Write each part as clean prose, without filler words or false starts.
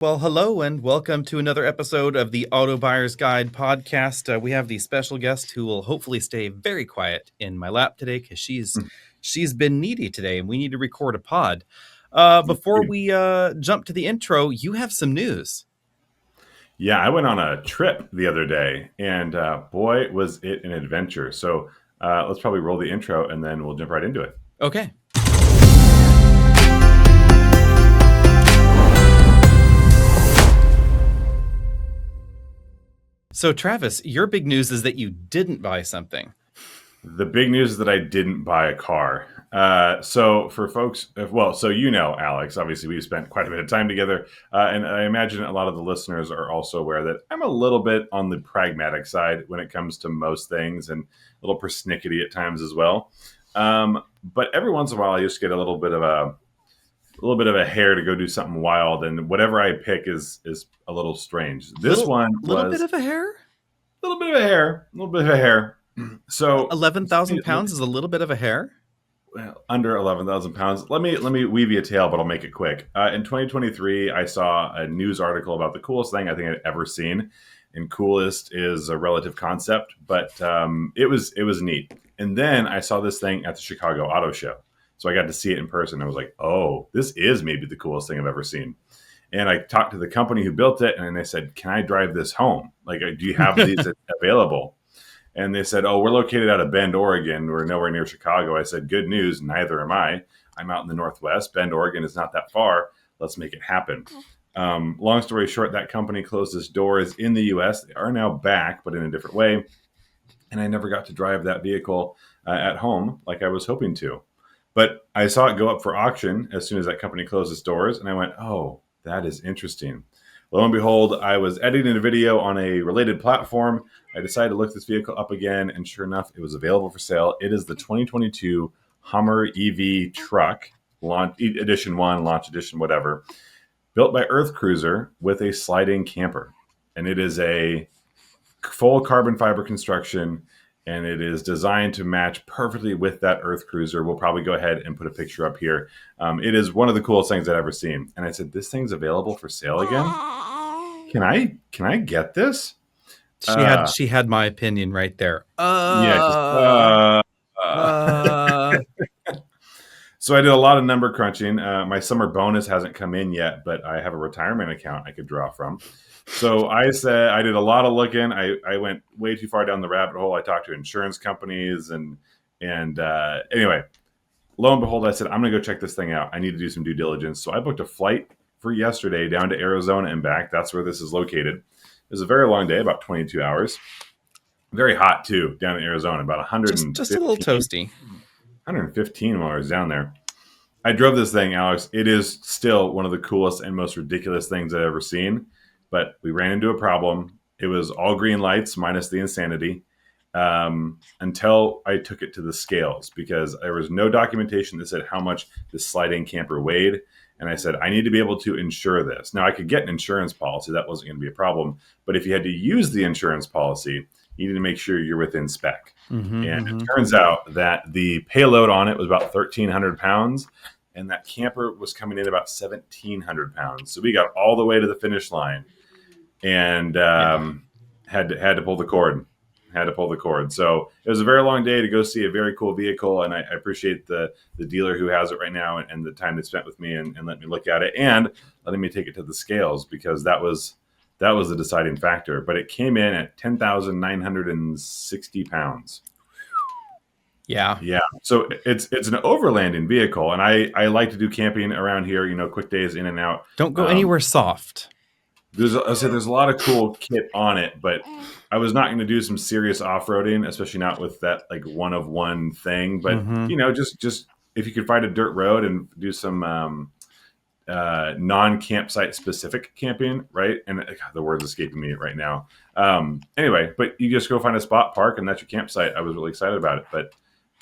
Well, hello and welcome to another episode of the Auto Buyer's Guide podcast. We have the special guest who will hopefully stay very quiet in my lap today because she's been needy today and we need to record a pod. Before we jump to the intro, you have some news. Yeah, I went on a trip the other day, and boy, was it an adventure. So let's probably roll the intro, and then we'll jump right into it. Okay. So, Travis, your big news is that you didn't buy something. The big news is that I didn't buy a car. So for folks, Alex, obviously we've spent quite a bit of time together, and I imagine a lot of the listeners are also aware that I'm a little bit on the pragmatic side when it comes to most things, and a little persnickety at times as well. But every once in a while, I just get a little bit of a hair to go do something wild, and whatever I pick is a little strange. This one was little bit of a hair. A little bit of a hair. So 11,000 pounds is a little bit of a hair. Well, under 11,000 pounds. Let me weave you a tale, but I'll make it quick. In 2023, I saw a news article about the coolest thing I think I'd ever seen. And coolest is a relative concept, but it was neat. And then I saw this thing at the Chicago Auto Show, so I got to see it in person. I was like, oh, this is maybe the coolest thing I've ever seen. And I talked to the company who built it, and they said, "Can I drive this home? Like, do you have these available?" And they said, "Oh, we're located out of Bend, Oregon. We're nowhere near Chicago." I said, "Good news. Neither am I. I'm out in the Northwest. Bend, Oregon is not that far. Let's make it happen." Long story short, that company closed its doors in the U.S. They are now back, but in a different way. And I never got to drive that vehicle at home like I was hoping to. But I saw it go up for auction as soon as that company closed its doors. And I went, oh, that is interesting. Lo and behold, I was editing a video on a related platform. I decided to look this vehicle up again, and sure enough, it was available for sale. It is the 2022 Hummer EV truck, launch edition 1, launch edition, whatever, built by Earth Cruiser with a sliding camper. And it is a full carbon fiber construction, and it is designed to match perfectly with that Earth Cruiser. We'll probably go ahead and put a picture up here. It is one of the coolest things I've ever seen. And I said, this thing's available for sale again? Can I get this? She had my opinion right there. So I did a lot of number crunching. My summer bonus hasn't come in yet, but I have a retirement account I could draw from. So I said I did a lot of looking. I went way too far down the rabbit hole. I talked to insurance companies and anyway, lo and behold, I said, I'm going to go check this thing out. I need to do some due diligence. So I booked a flight for yesterday down to Arizona and back. That's where this is located. It was a very long day, about 22 hours. Very hot too down in Arizona, about 115. Just a little toasty. 115 while I was down there. I drove this thing, Alex. It is still one of the coolest and most ridiculous things I've ever seen. But we ran into a problem. It was all green lights minus the insanity until I took it to the scales, because there was no documentation that said how much this sliding camper weighed. And I said, I need to be able to insure this. Now, I could get an insurance policy. That wasn't going to be a problem. But if you had to use the insurance policy, you need to make sure you're within spec. It turns out that the payload on it was about 1,300 pounds. And that camper was coming in about 1,700 pounds. So we got all the way to the finish line and had to pull the cord. So it was a very long day to go see a very cool vehicle, and I appreciate the dealer who has it right now and the time they spent with me and let me look at it and letting me take it to the scales, because that was the deciding factor. But it came in at 10,960 pounds. Yeah. So it's an overlanding vehicle, and I like to do camping around here. Quick days in and out. Don't go anywhere soft. There's a lot of cool kit on it, but I was not going to do some serious off-roading, especially not with that like one of one thing. But just if you could find a dirt road and do some non-campsite specific camping, right? And the word's escaping me right now. Anyway, but you just go find a spot, park, and that's your campsite. I was really excited about it, but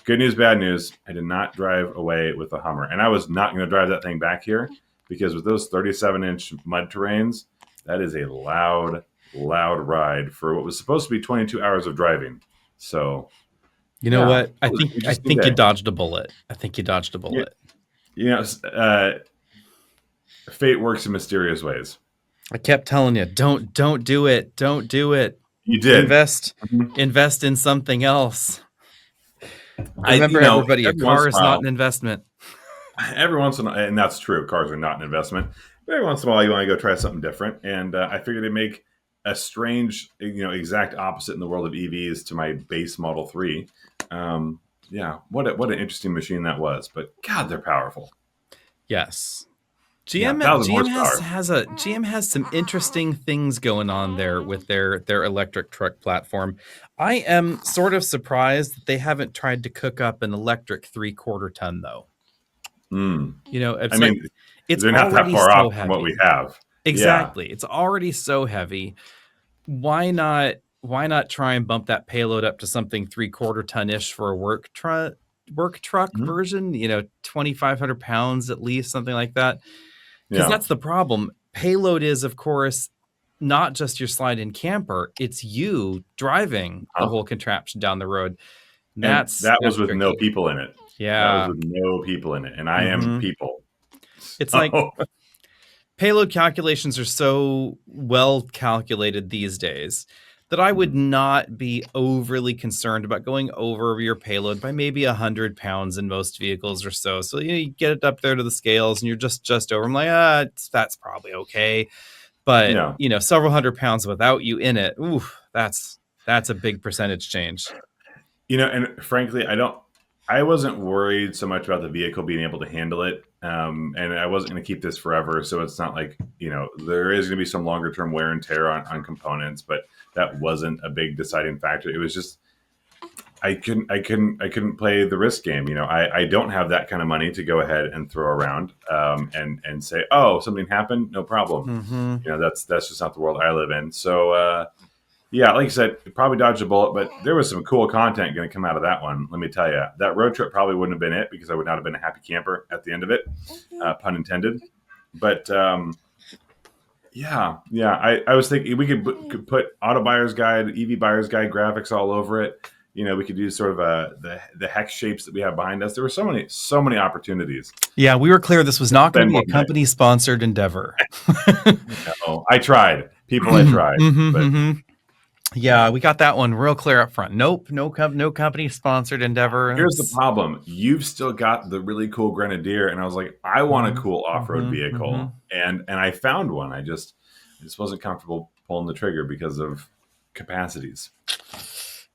good news, bad news. I did not drive away with the Hummer, and I was not going to drive that thing back here, because with those 37-inch mud terrains, that is a loud ride for what was supposed to be 22 hours of driving. So, what? I think you dodged a bullet. Fate works in mysterious ways. I kept telling you, don't do it. Don't do it. You did. Invest Mhm. invest in something else. Remember, You know, everybody, a every once car in a is not while, an investment. every once in a, and that's true. Cars are not an investment. But every once in a while, you want to go try something different. And I figured it'd make a strange, exact opposite in the world of EVs to my base Model 3. Yeah, what an interesting machine that was. But God, they're powerful. Yes. Yeah, GM 1,000 GM horsepower. has some interesting things going on there with their electric truck platform. I am sort of surprised that they haven't tried to cook up an electric 3/4 ton though. Mm. I It's like mean, it's they're not that already far off so from what we heavy. have. Yeah, Exactly. It's already so heavy. Why not try and bump that payload up to something 3/4 ton-ish for a work truck Mhm. version, 2,500 pounds at least, something like that. Because Yeah. that's the problem. Payload is, of course, not just your slide-in camper, it's you driving the Huh? whole contraption down the road. And And that's that was that's with no tricky. people in it. That was Yeah. with no people in it, and I am Mhm. people. It's like So payload calculations are so well calculated these days that I would Mhm. not be overly concerned about going over your payload by maybe 100 pounds in most vehicles or so. So you get it up there to the scales, and you're just over. I'm like, that's probably okay. But Yeah. several hundred pounds without you in it, ooh, that's a big percentage change. And frankly, I wasn't worried so much about the vehicle being able to handle it. And I wasn't going to keep this forever. So it's not like, there is going to be some longer term wear and tear on components, but that wasn't a big deciding factor. It was just, I couldn't play the risk game. I don't have that kind of money to go ahead and throw around, and say, oh, something happened. No problem. Hmm. That's just not the world I live in. So, yeah, like you said, it probably dodged a bullet, but there was some cool content going to come out of that one. Let me tell you, that road trip probably wouldn't have been it because I would not have been a happy camper at the end of it, pun intended. But yeah, I was thinking we could put Auto Buyer's Guide, EV Buyer's Guide graphics all over it. We could do sort of the hex shapes that we have behind us. There were so many opportunities. Yeah, we were clear this was Just not going to spend be more a money. company sponsored endeavor. No, I tried, people. I tried, but Yeah, we got that one real clear up front. Nope, no company sponsored endeavor. here's the problem. You've still got the really cool Grenadier, and I was like, I want a Mhm, cool off-road mhm, mhm. vehicle, and I found one. I just wasn't comfortable pulling the trigger because of capacities.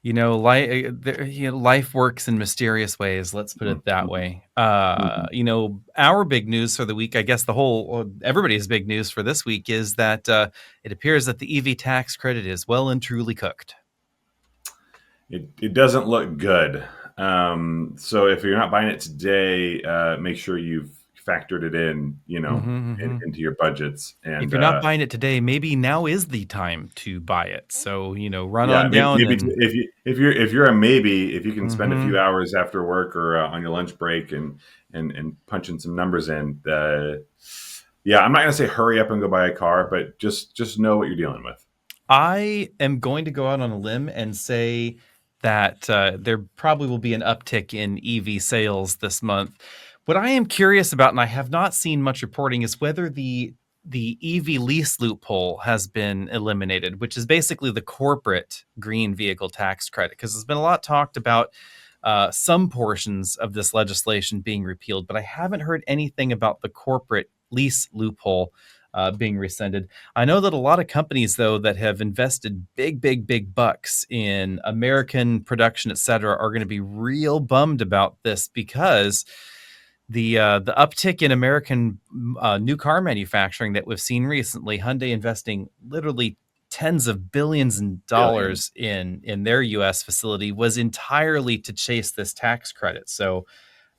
Life works in mysterious ways. Let's put it that Mm-hmm. way. Mm-hmm. Our big news for the week, I guess everybody's big news for this week is that it appears that the EV tax credit is well and truly cooked. It doesn't look good. So if you're not buying it today, make sure you've factored it in, Hmm, hmm. into your budgets. If And you're not buying it today, maybe now is the time to buy it. So run yeah, on down maybe and. if you're a maybe, if you can spend a Hmm. few hours after work or on your lunch break and punching some numbers in, yeah, I'm not gonna say hurry up and go buy a car, but just know what you're dealing with. I am going to go out on a limb and say that there probably will be an uptick in EV sales this month. What I am curious about, and I have not seen much reporting, is whether the EV lease loophole has been eliminated, which is basically the corporate green vehicle tax credit. Because there's been a lot talked about some portions of this legislation being repealed, but I haven't heard anything about the corporate lease loophole being rescinded. I know that a lot of companies, though, that have invested big, big, big bucks in American production, et cetera, are going to be real bummed about this because the uptick in American new car manufacturing that we've seen recently, Hyundai investing literally tens of billions of Billions. dollars in their U.S. facility, was entirely to chase this tax credit. So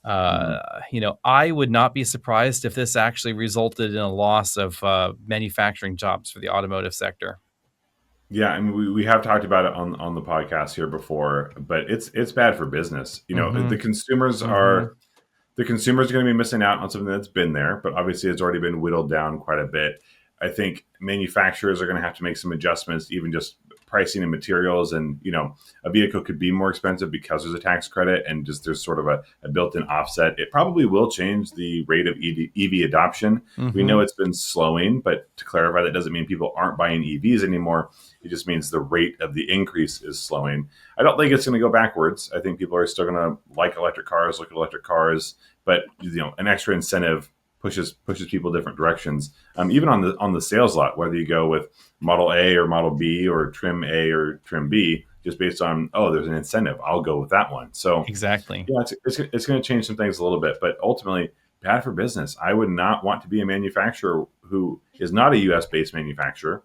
Mhm. I would not be surprised if this actually resulted in a loss of manufacturing jobs for the automotive sector. Yeah, I mean, we have talked about it on the podcast here before, but it's bad for business. Mm-hmm. Mm-hmm. The consumers are going to be missing out on something that's been there, but obviously it's already been whittled down quite a bit. I think manufacturers are going to have to make some adjustments, even just pricing and materials, and a vehicle could be more expensive because there's a tax credit and just there's sort of a built-in offset. It probably will change the rate of EV adoption. We know it's been slowing, but to clarify, that doesn't mean people aren't buying EVs anymore. It just means the rate of the increase is slowing. I don't think it's going to go backwards. I think people are still going to like electric cars, look at electric cars, but an extra incentive pushes people different directions. Even on the sales lot, whether you go with Model A or Model B or Trim A or Trim B, just based on there's an incentive, I'll go with that one. So exactly. yeah, it's going to change some things a little bit, but ultimately bad for business. I would not want to be a manufacturer who is not a U.S. based manufacturer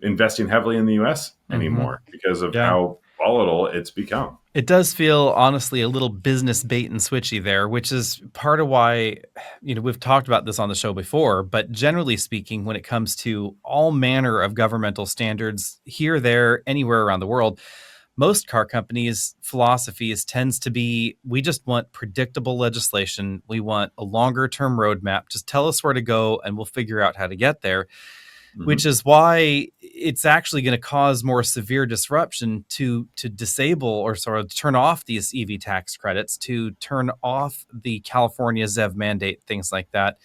investing heavily in the U.S. anymore because of how volatile it's become. It does feel, honestly, a little business bait and switchy there, which is part of why, we've talked about this on the show before, but generally speaking, when it comes to all manner of governmental standards here, there, anywhere around the world, most car companies' philosophies tends to be, we just want predictable legislation. We want a longer term roadmap. Just tell us where to go and we'll figure out how to get there. Which is why it's actually going to cause more severe disruption to disable or sort of turn off these EV tax credits, to turn off the California ZEV mandate, things like that,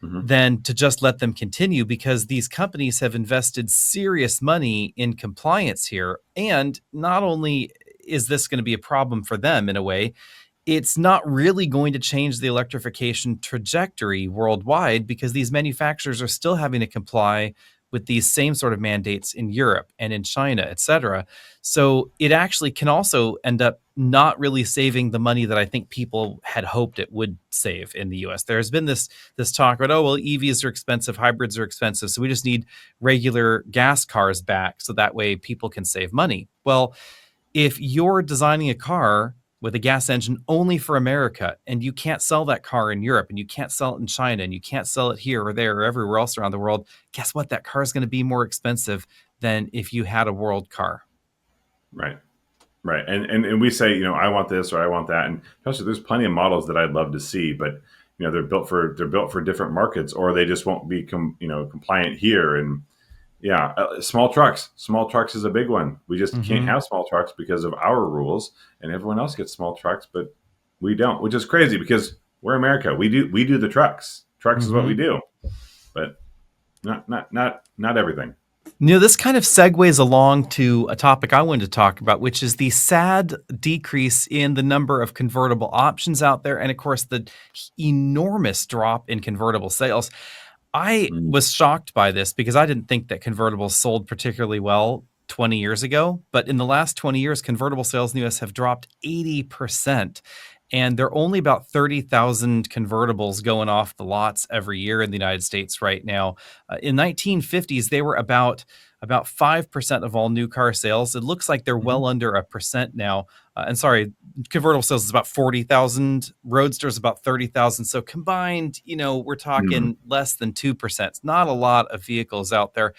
than to just let them continue, because these companies have invested serious money in compliance here. And not only is this going to be a problem for them in a way, it's not really going to change the electrification trajectory worldwide, because these manufacturers are still having to comply with these same sort of mandates in Europe and in China, et cetera. So it actually can also end up not really saving the money that I think people had hoped it would save in the US. There's been this talk about, EVs are expensive, hybrids are expensive, so we just need regular gas cars back so that way people can save money. Well, if you're designing a car with a gas engine only for America, and you can't sell that car in Europe, and you can't sell it in China, and you can't sell it here or there or everywhere else around the world, guess what? That car is going to be more expensive than if you had a world car. Right. Right. And we say, I want this or I want that. And especially there's plenty of models that I'd love to see, but they're built for different markets, or they just won't be compliant here. And small trucks. Small trucks is a big one. We just can't have small trucks because of our rules, and everyone else gets small trucks, but we don't, which is crazy because we're America. We do the trucks. Trucks is what we do, but not everything. This kind of segues along to a topic I wanted to talk about, which is the sad decrease in the number of convertible options out there, and of course the enormous drop in convertible sales. I was shocked by this because I didn't think that convertibles sold particularly well 20 years ago. But in the last 20 years, convertible sales in the US have dropped 80%. And there are only about 30,000 convertibles going off the lots every year in the United States right now. In 1950s, they were about 5% of all new car sales. It looks like they're well under 1% now. Convertible sales is about 40,000, Roadsters about 30,000. So combined, we're talking less than 2%. It's not a lot of vehicles out there.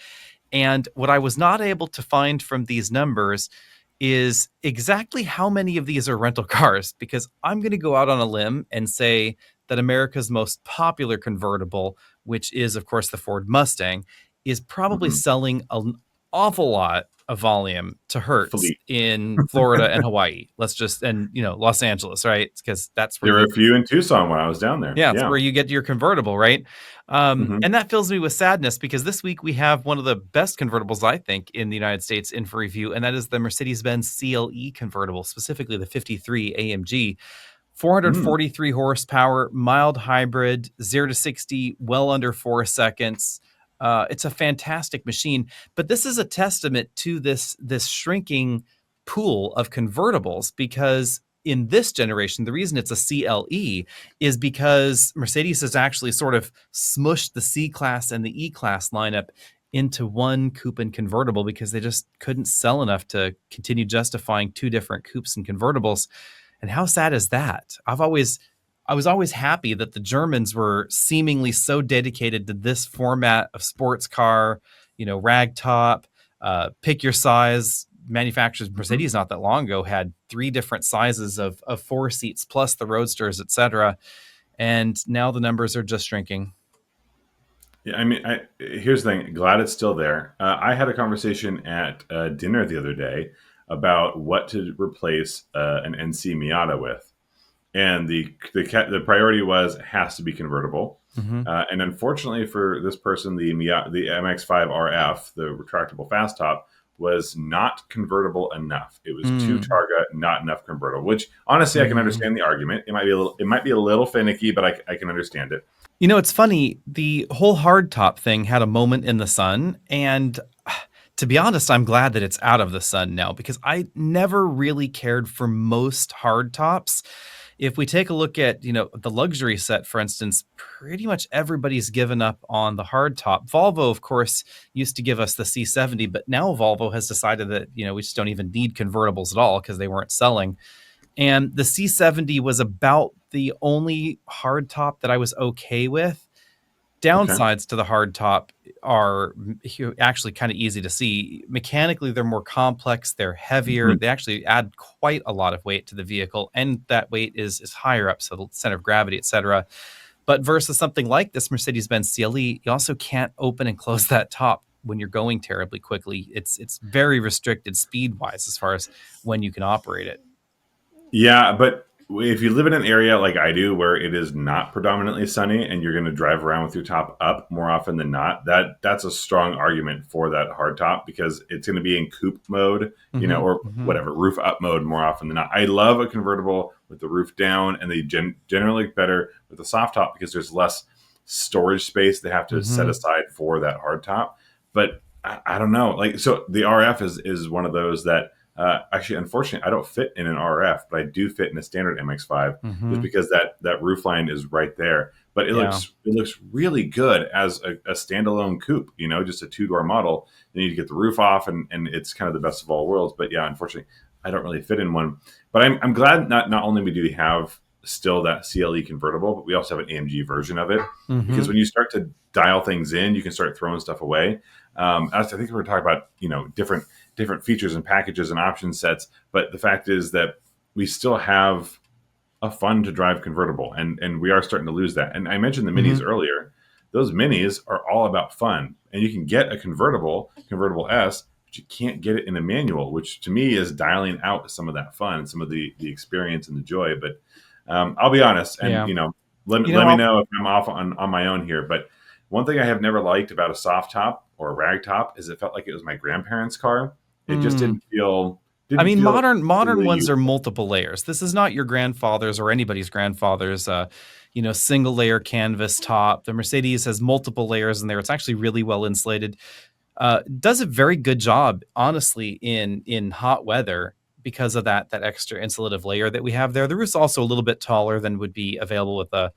And what I was not able to find from these numbers is exactly how many of these are rental cars, because I'm going to go out on a limb and say that America's most popular convertible, which is, of course, the Ford Mustang, is probably selling an awful lot of volume to Hertz in Florida and Hawaii. Los Angeles, right? Because that's where there were a few in Tucson when I was down there. Yeah, that's where you get your convertible, right? And that fills me with sadness, because this week we have one of the best convertibles, I think, in the United States in for review, and that is the Mercedes-Benz CLE convertible, specifically the 53 AMG. 443 horsepower, mild hybrid, 0 to 60, well under 4 seconds. It's a fantastic machine, but this is a testament to this shrinking pool of convertibles, because in this generation, the reason it's a CLE is because Mercedes has actually sort of smushed the C-Class and the E-Class lineup into one coupe and convertible, because they just couldn't sell enough to continue justifying two different coupes and convertibles. And how sad is that? I was always happy that the Germans were seemingly so dedicated to this format of sports car, ragtop, pick your size. Manufacturers, Mercedes not that long ago had 3 different sizes of 4 seats plus the Roadsters, etc. And now the numbers are just shrinking. Yeah, I mean, here's the thing. Glad it's still there. I had a conversation at dinner the other day about what to replace an NC Miata with, and the priority was it has to be convertible. Hmm. And unfortunately for this person, the MX-5 RF, the retractable fast top, was not convertible enough. It was too Mm. Targa, not enough convertible. Which honestly, I can Hmm. understand the argument. It might be a little finicky, but I can understand it. You know, it's funny. The whole hardtop thing had a moment in the sun, and to be honest, I'm glad that it's out of the sun now because I never really cared for most hardtops. If we take a look at, the luxury set, for instance, pretty much everybody's given up on the hardtop. Volvo, of course, used to give us the C70, but now Volvo has decided that, we just don't even need convertibles at all because they weren't selling. And the C70 was about the only hardtop that I was okay with. Okay. Downsides to the hardtop are actually kind of easy to see. Mechanically, they're more complex, they're heavier, Mhm. they actually add quite a lot of weight to the vehicle, and that weight is higher up, so the center of gravity, etc. But versus something like this Mercedes-Benz CLE, you also can't open and close that top when you're going terribly quickly. It's very restricted speed-wise as far as when you can operate it. Yeah, but if you live in an area like I do where it is not predominantly sunny and you're going to drive around with your top up more often than not, that's a strong argument for that hard top because it's going to be in coupe mode, Hmm. or Hmm. whatever, roof up mode more often than not. I love a convertible with the roof down, and they generally look better with the soft top because there's less storage space they have to set Hmm. aside for that hard top. But I don't know. Like, so the RF is one of those that actually, unfortunately, I don't fit in an RF, but I do fit in a standard MX-5 just Hmm. because that roof line is right there. But it Yeah. looks really good as a standalone coupe. Just a two-door model. You need to get the roof off, and it's kind of the best of all worlds. But yeah, unfortunately, I don't really fit in one. But I'm glad not only do we have still that CLE convertible, but we also have an AMG version of it because Hmm. when you start to dial things in, you can start throwing stuff away. As I think we were talking about, different features and packages and option sets. But the fact is that we still have a fun to drive convertible, and we are starting to lose that. And I mentioned the minis Hmm. earlier. Those minis are all about fun, and you can get a convertible S, but you can't get it in a manual, which to me is dialing out some of that fun, some of the experience and the joy. But I'll be honest, and Yeah. let me I'll know if I'm off on my own here. But one thing I have never liked about a soft top or a rag top is it felt like it was my grandparents' car. It just mm, didn't feel I didn't mean, feel modern really ones are useful. multiple layers. This is not your grandfather's or anybody's grandfather's, single layer canvas top. The Mercedes has multiple layers in there. It's actually really well insulated. Does a very good job, honestly, in hot weather because of that extra insulative layer that we have there. The roof's also a little bit taller than would be available with a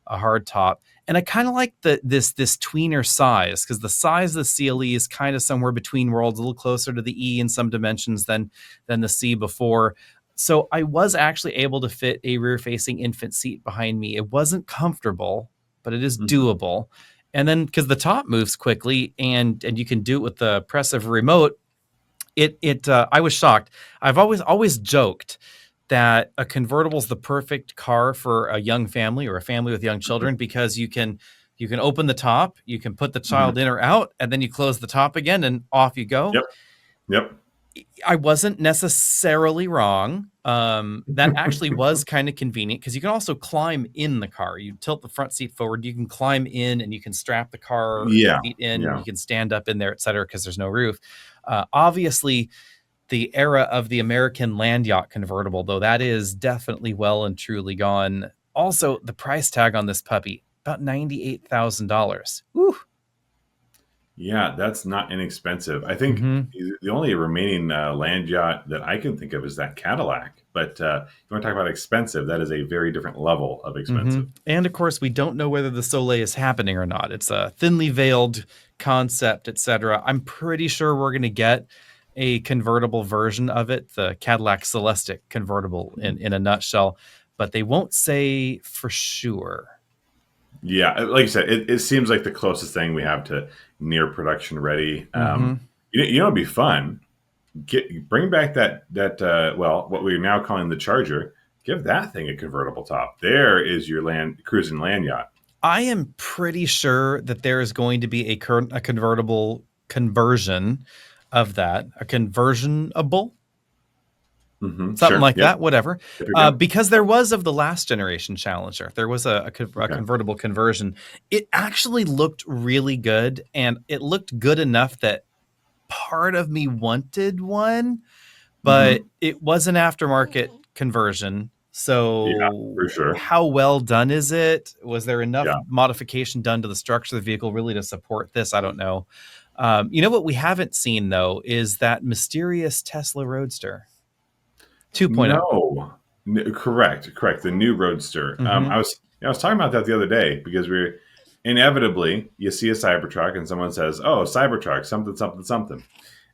hard top. And I kind of like this tweener size because the size of the CLE is kind of somewhere between worlds, a little closer to the E in some dimensions than the C before. So I was actually able to fit a rear facing infant seat behind me. It wasn't comfortable, but it is Mhm. doable. And then because the top moves quickly and you can do it with the press of a remote, I was shocked. I've always joked that a convertible is the perfect car for a young family or a family with young children because you can open the top, you can put the Mhm. child in or out, and then you close the top again and off you go. Yep. Yep. I wasn't necessarily wrong. That actually was kind of convenient because you can also climb in the car. You tilt the front seat forward, you can climb in and you can strap the car Yeah. seat in, Yeah. you can stand up in there, et cetera, because there's no roof. Obviously, the era of the American land yacht convertible, though, that is definitely well and truly gone. Also, the price tag on this puppy, about $98,000. Woo. Yeah, that's not inexpensive. I think Mm-hmm. the only remaining land yacht that I can think of is that Cadillac. But if you want to talk about expensive, that is a very different level of Mm-hmm. expensive. And of course, we don't know whether the Soleil is happening or not. It's a thinly veiled concept, etc. I'm pretty sure we're going to get a convertible version of it, the Cadillac Celestiq convertible in a nutshell, but they won't say for sure. Yeah, like you said, it seems like the closest thing we have to near production ready. Mm-hmm. It'd be fun. Bring back that what we're now calling the Charger. Give that thing a convertible top. There is your land cruising land yacht. I am pretty sure that there is going to be a convertible conversion of that, a conversionable, something Sure. like Yep. that, whatever. Yep. Yep. Yep. Because there was of the last generation Challenger, there was a Okay. convertible conversion. It actually looked really good, and it looked good enough that part of me wanted one, but hmm it was an aftermarket conversion. Yeah, for So sure. how well done is it? Was there enough Yeah. modification done to the structure of the vehicle really to support this? I don't know. You know what we haven't seen though is that mysterious Tesla Roadster 2.0. No, correct. The new Roadster. Mm-hmm. I was talking about that the other day because we're inevitably you see a Cybertruck and someone says, "Oh, Cybertruck, something, something, something,"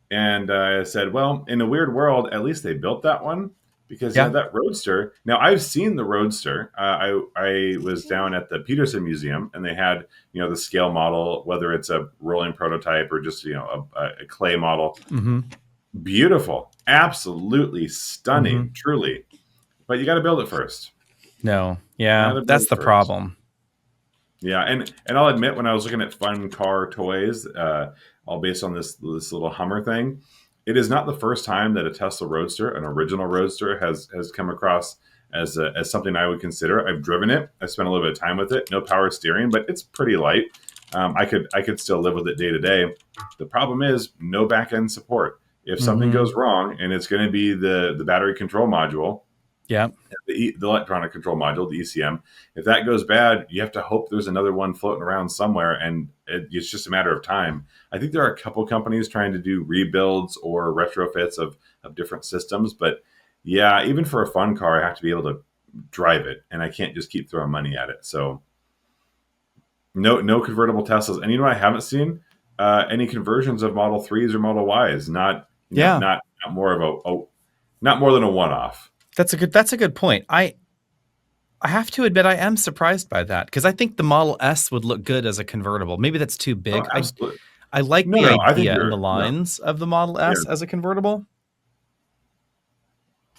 and I said, "Well, in a weird world, at least they built that one because Yeah. that Roadster. Now I've seen the Roadster. I was down at the Peterson Museum and they had the scale model, whether it's a rolling prototype or just a clay model. Mm-hmm. Beautiful, absolutely Mm-hmm. stunning, truly. But you got to build it first. No. Yeah, Got to build that's it the first. problem. Yeah, and I'll admit when I was looking at fun car toys, all based on this little Hummer thing, it is not the first time that a Tesla Roadster, an original Roadster, has come across as something I would consider. I've driven it. I spent a little bit of time with it. No power steering, but it's pretty light. I could still live with it day to day. The problem is no back end support. If something Mm-hmm. goes wrong, and it's going to be the battery control module, Yeah. the electronic control module, the ECM. If that goes bad, you have to hope there's another one floating around somewhere, and it's just a matter of time. I think there are a couple companies trying to do rebuilds or retrofits of different systems, but yeah, even for a fun car, I have to be able to drive it, and I can't just keep throwing money at it. So no convertible Teslas, and I haven't seen any conversions of Model 3s or Model Ys. Not Yeah. not more of not more than a one off. That's a good point. I have to admit I am surprised by that because I think the Model S would look good as a convertible. Maybe that's too Oh, big. absolutely. I like No, the no. I think idea and the you're no. lines of the Model Yeah, S as a convertible.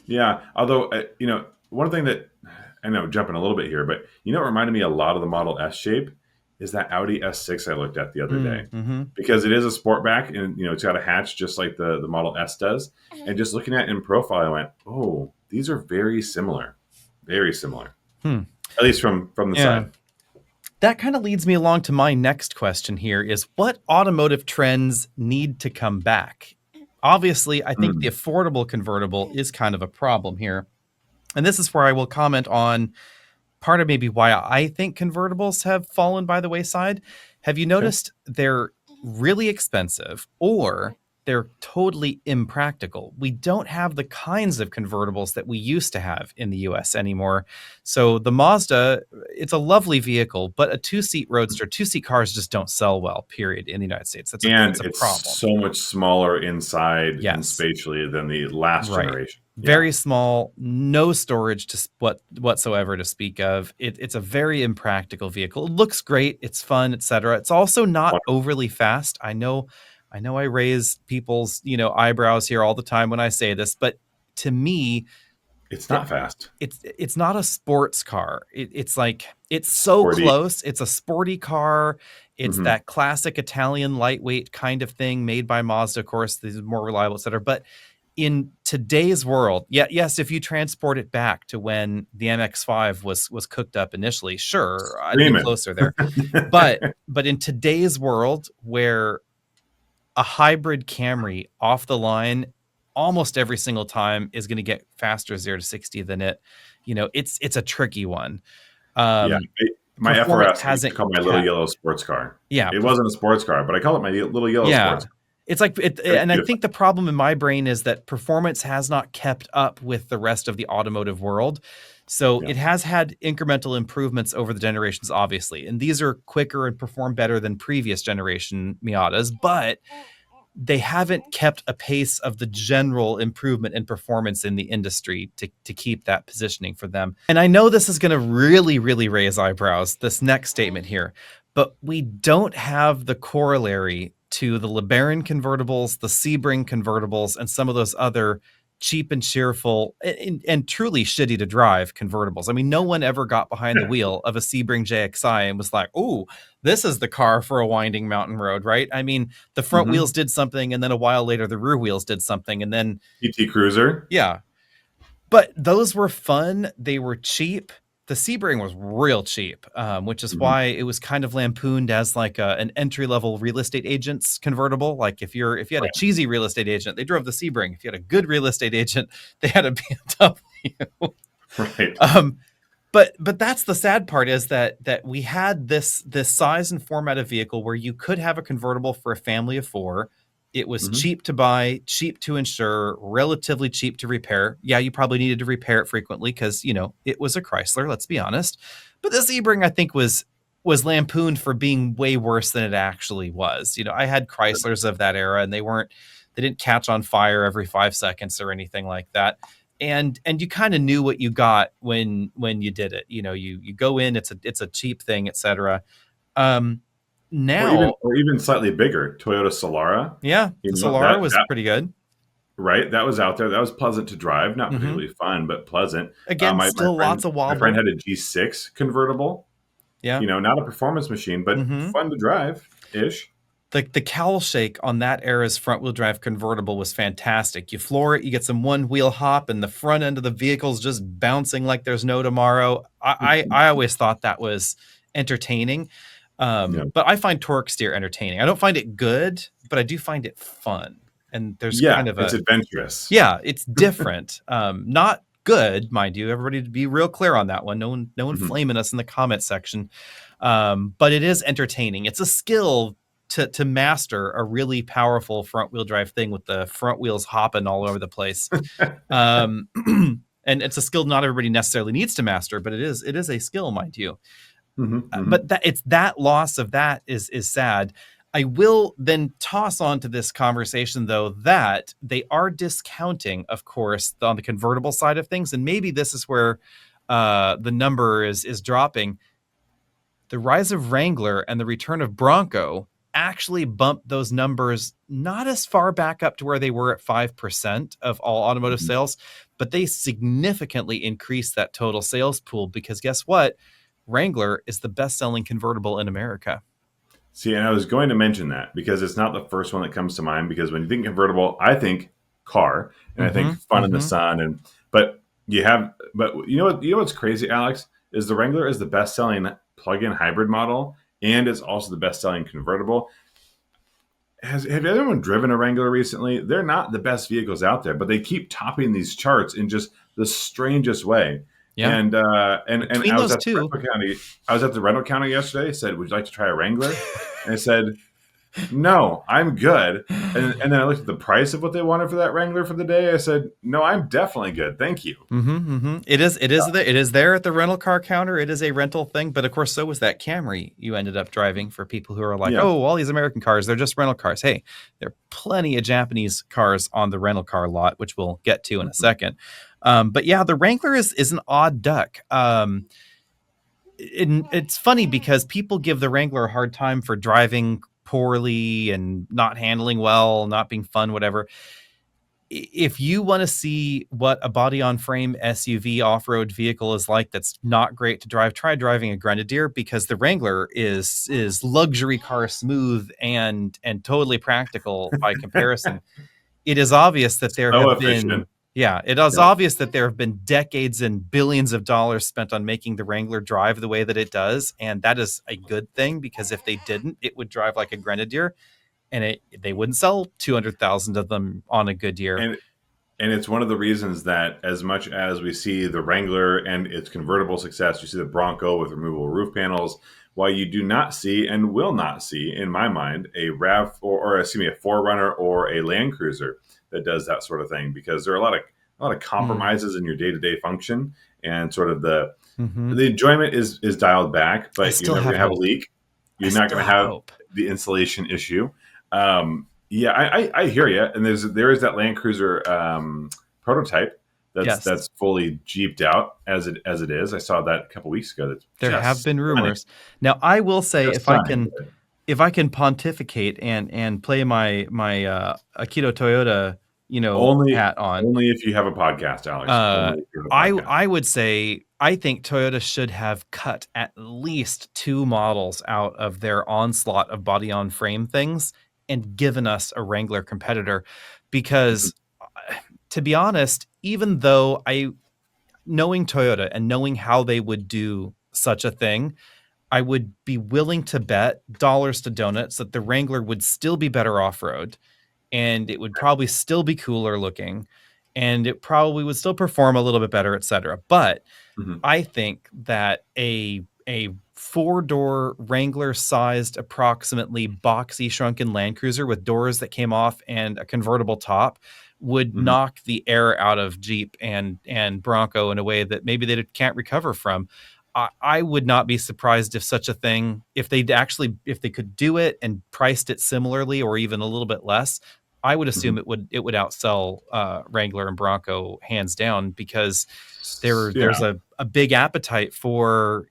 yeah. Although one thing that I know, jumping a little bit here, but what reminded me a lot of the Model S shape is that Audi S6 I looked at the other day Mm-hmm. because it is a sportback and it's got a hatch just like the Model S does. And just looking at it in profile, I went, "Oh, these are very similar, Hmm. at least from the Yeah. side." That kind of leads me along to my next question here is what automotive trends need to come back? Obviously, I think the Mm, affordable convertible is kind of a problem here. And this is where I will comment on part of maybe why I think convertibles have fallen by the wayside. Have you okay. noticed they're really expensive or they're totally impractical? We don't have the kinds of convertibles that we used to have in the US anymore. So the Mazda, it's a lovely vehicle, but a two-seat roadster, two-seat cars just don't sell well, period, in the United States. That's And a it's problem. so much smaller inside and Yes. spatially than the last Right. generation. Yeah. Very small, no storage to whatsoever to speak of. It's a very impractical vehicle. It looks great, it's fun, etc. It's also not overly fast. I know I raise people's, eyebrows here all the time when I say this, but to me, It's the not fast. it's not a sports car. It's like it's so Sporty. close. It's a sporty car. It's hmm that classic Italian lightweight kind of thing made by Mazda, of course. These are more reliable, etc. But in today's world, yes, if you transport it back to when the MX-5 was cooked up initially, sure, I'd be Screaming. closer there. But in today's world where a hybrid Camry off the line almost every single time is going to get faster 0 to 60 than it, it's a tricky one. Yeah. Um, My Performance FRS, I used to hasn't call my little kept. yellow sports car. Yeah, It wasn't a sports car, but I call it my little yellow yeah. sports car. It's like it, It's and I beautiful. think the problem in my brain is that performance has not kept up with the rest of the automotive world. So Yeah. it has had incremental improvements over the generations, obviously, and these are quicker and perform better than previous generation Miatas, but they haven't kept a pace of the general improvement in performance in the industry to keep that positioning for them. And I know this is going to really, really raise eyebrows, this next statement here, but we don't have the corollary to the LeBaron convertibles, the Sebring convertibles, and some of those other cheap and cheerful and truly shitty to drive convertibles. I mean, no one ever got behind the wheel of a Sebring JXI and was like, "Oh, this is the car for a winding mountain road," right? I mean, the front Mm-hmm. wheels did something, and then a while later, the rear wheels did something, and then PT Cruiser. yeah. But those were fun. They were cheap. The Sebring was real cheap, which is Mm-hmm. why it was kind of lampooned as like an entry level real estate agent's convertible. Like if you had a Right. cheesy real estate agent, they drove the Sebring. If you had a good real estate agent, they had a BMW. Right. um, but that's the sad part is that we had this size and format of vehicle where you could have a convertible for a family of four. It was Mm-hmm. cheap to buy, cheap to insure, relatively cheap to repair. Yeah, you probably needed to repair it frequently because it was a Chrysler. Let's be honest. But the Sebring, I think, was lampooned for being way worse than it actually was. I had Chryslers of that era, and they didn't catch on fire every 5 seconds or anything like that, and you kind of knew what you got when you did it. You go in, it's a cheap thing, etc. um Or even Now, or even slightly bigger Toyota Solara. yeah, You the know Solara that was that pretty good. right, that was out there. That was pleasant to drive, not Hmm. particularly fun, but pleasant. Again, My still friend lots of my friend wobble. had a G6 convertible. Yeah. Not a performance machine, but Hmm. fun to drive ish. The cowl shake on that era's front wheel drive convertible was fantastic. You floor it, you get some one wheel hop, and the front end of the vehicle's just bouncing like there's no tomorrow. I always thought that was entertaining. Yeah, But I find torque steer entertaining. I don't find it good, but I do find it fun. And there's yeah, kind of it's a adventurous. yeah, it's different. Not good, mind you. Everybody to be real clear on that one. No one Mhm. flaming us in the comment section. But it is entertaining. It's a skill to master a really powerful front wheel drive thing with the front wheels hopping all over the place. Um, and it's a skill not everybody necessarily needs to master, but it is a skill, mind you. Mhm, But mhm. that loss of that is sad. I will then toss on to this conversation, though, that they are discounting, of course, on the convertible side of things, and maybe this is where the number is dropping. The rise of Wrangler and the return of Bronco actually bumped those numbers not as far back up to where they were at 5% of all automotive Mhm. sales, but they significantly increased that total sales pool because guess what? Wrangler is the best selling convertible in America. See, and I was going to mention that because it's not the first one that comes to mind. Because when you think convertible, I think car and I think Mm-hmm. fun in the Mm-hmm. sun. But you know what's crazy, Alex, is the Wrangler is the best selling plug-in hybrid model, and it's also the best selling convertible. Have anyone driven a Wrangler recently? They're not the best vehicles out there, but they keep topping these charts in just the strangest way. Yeah. And Between I was those at the two, rental county. I was at the rental county yesterday. Said, "Would you like to try a Wrangler?" And I said, "No, I'm good." And then I looked at the price of what they wanted for that Wrangler for the day. I said, "No, I'm definitely good. Thank you." mm-hmm, mm-hmm. It is there at the rental car counter. It is a rental thing, but of course, so was that Camry you ended up driving. For people who are like, Yeah. "Oh, all these American cars, they're just rental cars." Hey, there are plenty of Japanese cars on the rental car lot, which we'll get to in a Mhm. second. But yeah, the Wrangler is an odd duck. It's funny because people give the Wrangler a hard time for driving poorly and not handling well, not being fun, whatever. If you want to see what a body on frame SUV off-road vehicle is like that's not great to drive, try driving a Grenadier because the Wrangler is luxury car smooth and totally practical by comparison. It is obvious that there So have efficient. been yeah, it is Yeah. obvious that there have been decades and billions of dollars spent on making the Wrangler drive the way that it does, and that is a good thing because if they didn't, it would drive like a Grenadier, and they wouldn't sell 200,000 of them on a good year. And And it's one of the reasons that, as much as we see the Wrangler and its convertible success, you see the Bronco with removable roof panels. While you do not see and will not see, in my mind, a or excuse me, a Forerunner or a Land Cruiser that does that sort of thing, because there are a lot of Mm. compromises in your day to day function, and sort of the Hmm. the enjoyment is dialed back, I but you're still never have going to have a hope. leak. I You're not still going to have have hope. the insulation issue. Yeah, I hear you. And there is that Land Cruiser prototype Yes, that's fully jeeped out as it is. I saw that a couple weeks ago. That's there have just been stunning, rumors. Now, I will say, just if I stunning. can, if I can pontificate and play my Akito Toyota Only hat on. only if you have a podcast, Alex. Uh, Only if you have a I podcast. I would say I think Toyota should have cut at least 2 models out of their onslaught of body on frame things and given us a Wrangler competitor, Mhm, because to be honest, even though knowing Toyota and knowing how they would do such a thing, I would be willing to bet dollars to donuts that the Wrangler would still be better off road, and it would probably still be cooler looking, and it probably would still perform a little bit better, etc. But mhm, I think that a four-door Wrangler-sized, approximately boxy shrunken Land Cruiser with doors that came off and a convertible top would mhm, knock the air out of Jeep and Bronco in a way that maybe they can't recover from. I would not be surprised if such a thing, if they could do it and priced it similarly or even a little bit less, I would mhm. assume it would outsell Wrangler and Bronco hands down, because there's Yeah, a big appetite for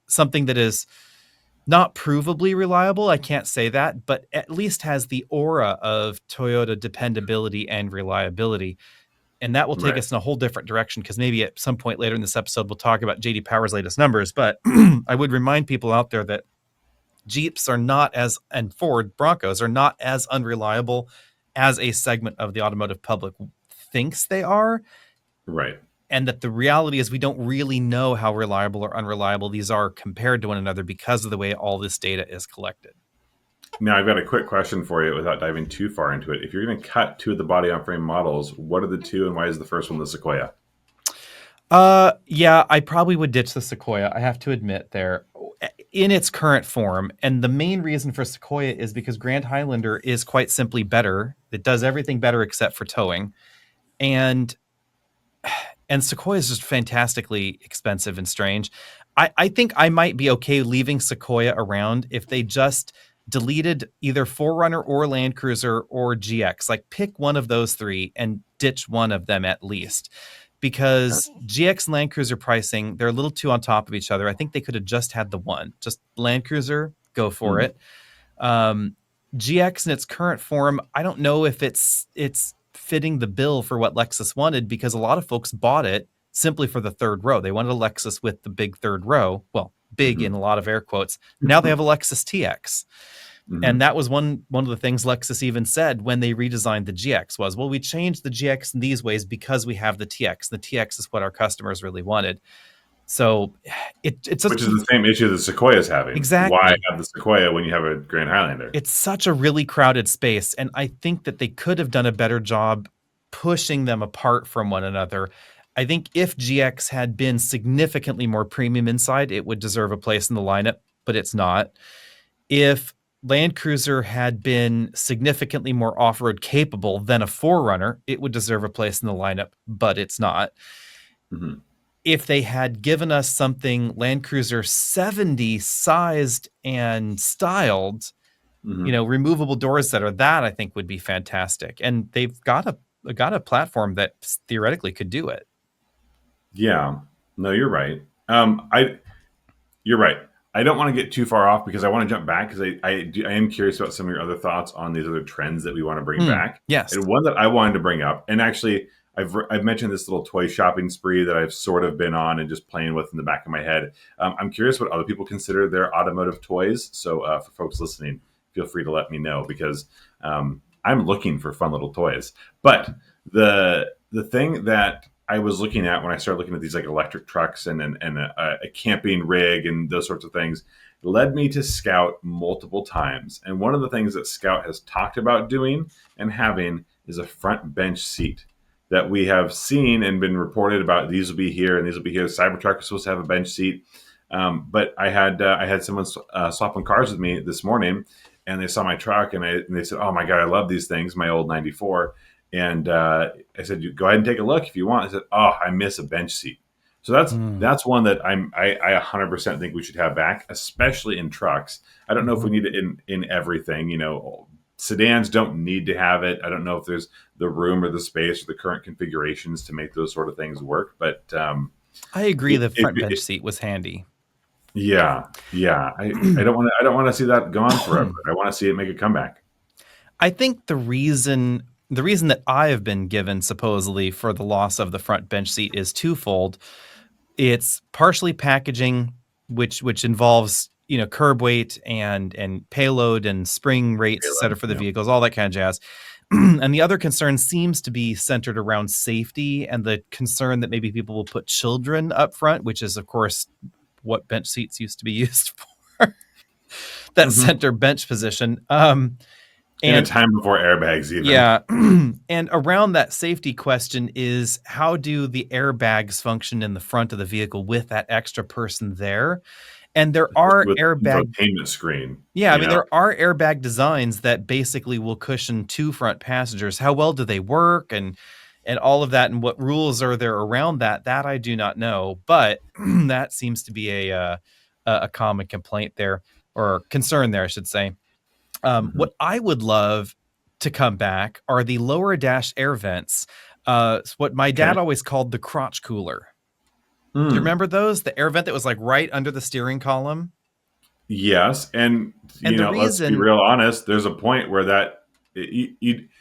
something that is not provably reliable. I can't say that, but at least has the aura of Toyota dependability and reliability. And that will take right, us in a whole different direction, because maybe at some point later in this episode we'll talk about JD Power's latest numbers. But I would remind people out there that Jeeps are not as and Ford Broncos are not as unreliable as a segment of the automotive public thinks they are, right. and that the reality is we don't really know how reliable or unreliable these are compared to one another because of the way all this data is collected. Now, I've got a quick question for you without diving too far into it. If you're going to cut two of the body on frame models, what are the two, and why is the first one the Sequoia? Yeah, I probably would ditch the Sequoia, I have to admit, there in its current form. And the main reason for Sequoia is because Grand Highlander is quite simply better. It does everything better except for towing. And Sequoia is just fantastically expensive and strange. I think I might be okay leaving Sequoia around if they just deleted either Forerunner or Land Cruiser or GX. Like, pick one of those three and ditch one of them at least. Because GX and Land Cruiser pricing, they're a little too on top of each other. I think they could have just had the one. Just Land Cruiser, go for Mm, it. Um, GX in its current form, I don't know if it's fitting the bill for what Lexus wanted, because a lot of folks bought it simply for the third row. They wanted a Lexus with the big third row. Well, big in mhm, a lot of air quotes. Now they have a Lexus TX. And mhm, that was one of the things Lexus even said when they redesigned the GX was, well, we changed the GX in these ways because we have the TX. The TX is what our customers really wanted. So it's Which is just the same issue the Sequoia is having. Why exactly. have the Sequoia when you have a Grand Highlander? It's such a really crowded space, and I think that they could have done a better job pushing them apart from one another. I think if GX had been significantly more premium inside, it would deserve a place in the lineup, but it's not. If Land Cruiser had been significantly more off-road capable than a Forerunner, it would deserve a place in the lineup, but it's not. Mhm, If they had given us something Land Cruiser 70 sized and styled, mhm. removable doors that I think would be fantastic. And they've got a platform that theoretically could do it. Yeah, no, you're right. I You're right. I don't want to get too far off because I want to jump back because I am curious about some of your other thoughts on these other trends that we want to bring back. Yes. And one that I wanted to bring up, and actually I've mentioned this little toy shopping spree that I've sort of been on and just playing with in the back of my head. I'm curious what other people consider their automotive toys. So for folks listening, feel free to let me know because I'm looking for fun little toys. But the thing that I was looking at when I started looking at these like electric trucks and a camping rig and those sorts of things led me to Scout multiple times. And one of the things that Scout has talked about doing and having is a front bench seat that we have seen and been reported about. These will be here and these will be here. Cybertruck is supposed to have a bench seat. But I had someone swapping cars with me this morning, and they saw my truck and they said, "Oh my god, I love these things." My old '94, and I said, "You go ahead and take a look if you want." I said, "Oh, I miss a bench seat." So Mm. that's one that I 100% think we should have back, especially in trucks. I don't know if we Mhm. need it in everything. You know, sedans don't need to have it. I don't know if there's the room or the space or the current configurations to make those sort of things work. But I agree if, the if, front bench seat was handy. yeah, yeah. I don't want to see that gone forever. I want to see it make a comeback. I think the reason the reason that I have been given supposedly for the loss of the front bench seat is twofold. It's partially packaging, which involves curb weight and payload and spring rates, et cetera, Payload. for the Yeah. vehicles, all that kind of jazz. And the other concern seems to be centered around safety and the concern that maybe people will put children up front, which is, of course, what bench seats used to be used for, that Hmm. center bench position. In a And time before airbags, even. yeah. And around that safety question is, how do the airbags function in the front of the vehicle with that extra person there? And there Especially are with airbag infotainment screen. yeah, I You mean, know. there are airbag designs that basically will cushion two front passengers. How well do they work, and all of that, and what rules are there around that? That I do not know, but that seems to be a common complaint there, or concern there, I should say. Hmm. What I would love to come back are the lower dash air vents. It's what my Okay. dad always called the crotch cooler. Do you Hmm. remember those? The air vent that was like right under the steering column. Yes, and And the let's be reason real honest. There's a point where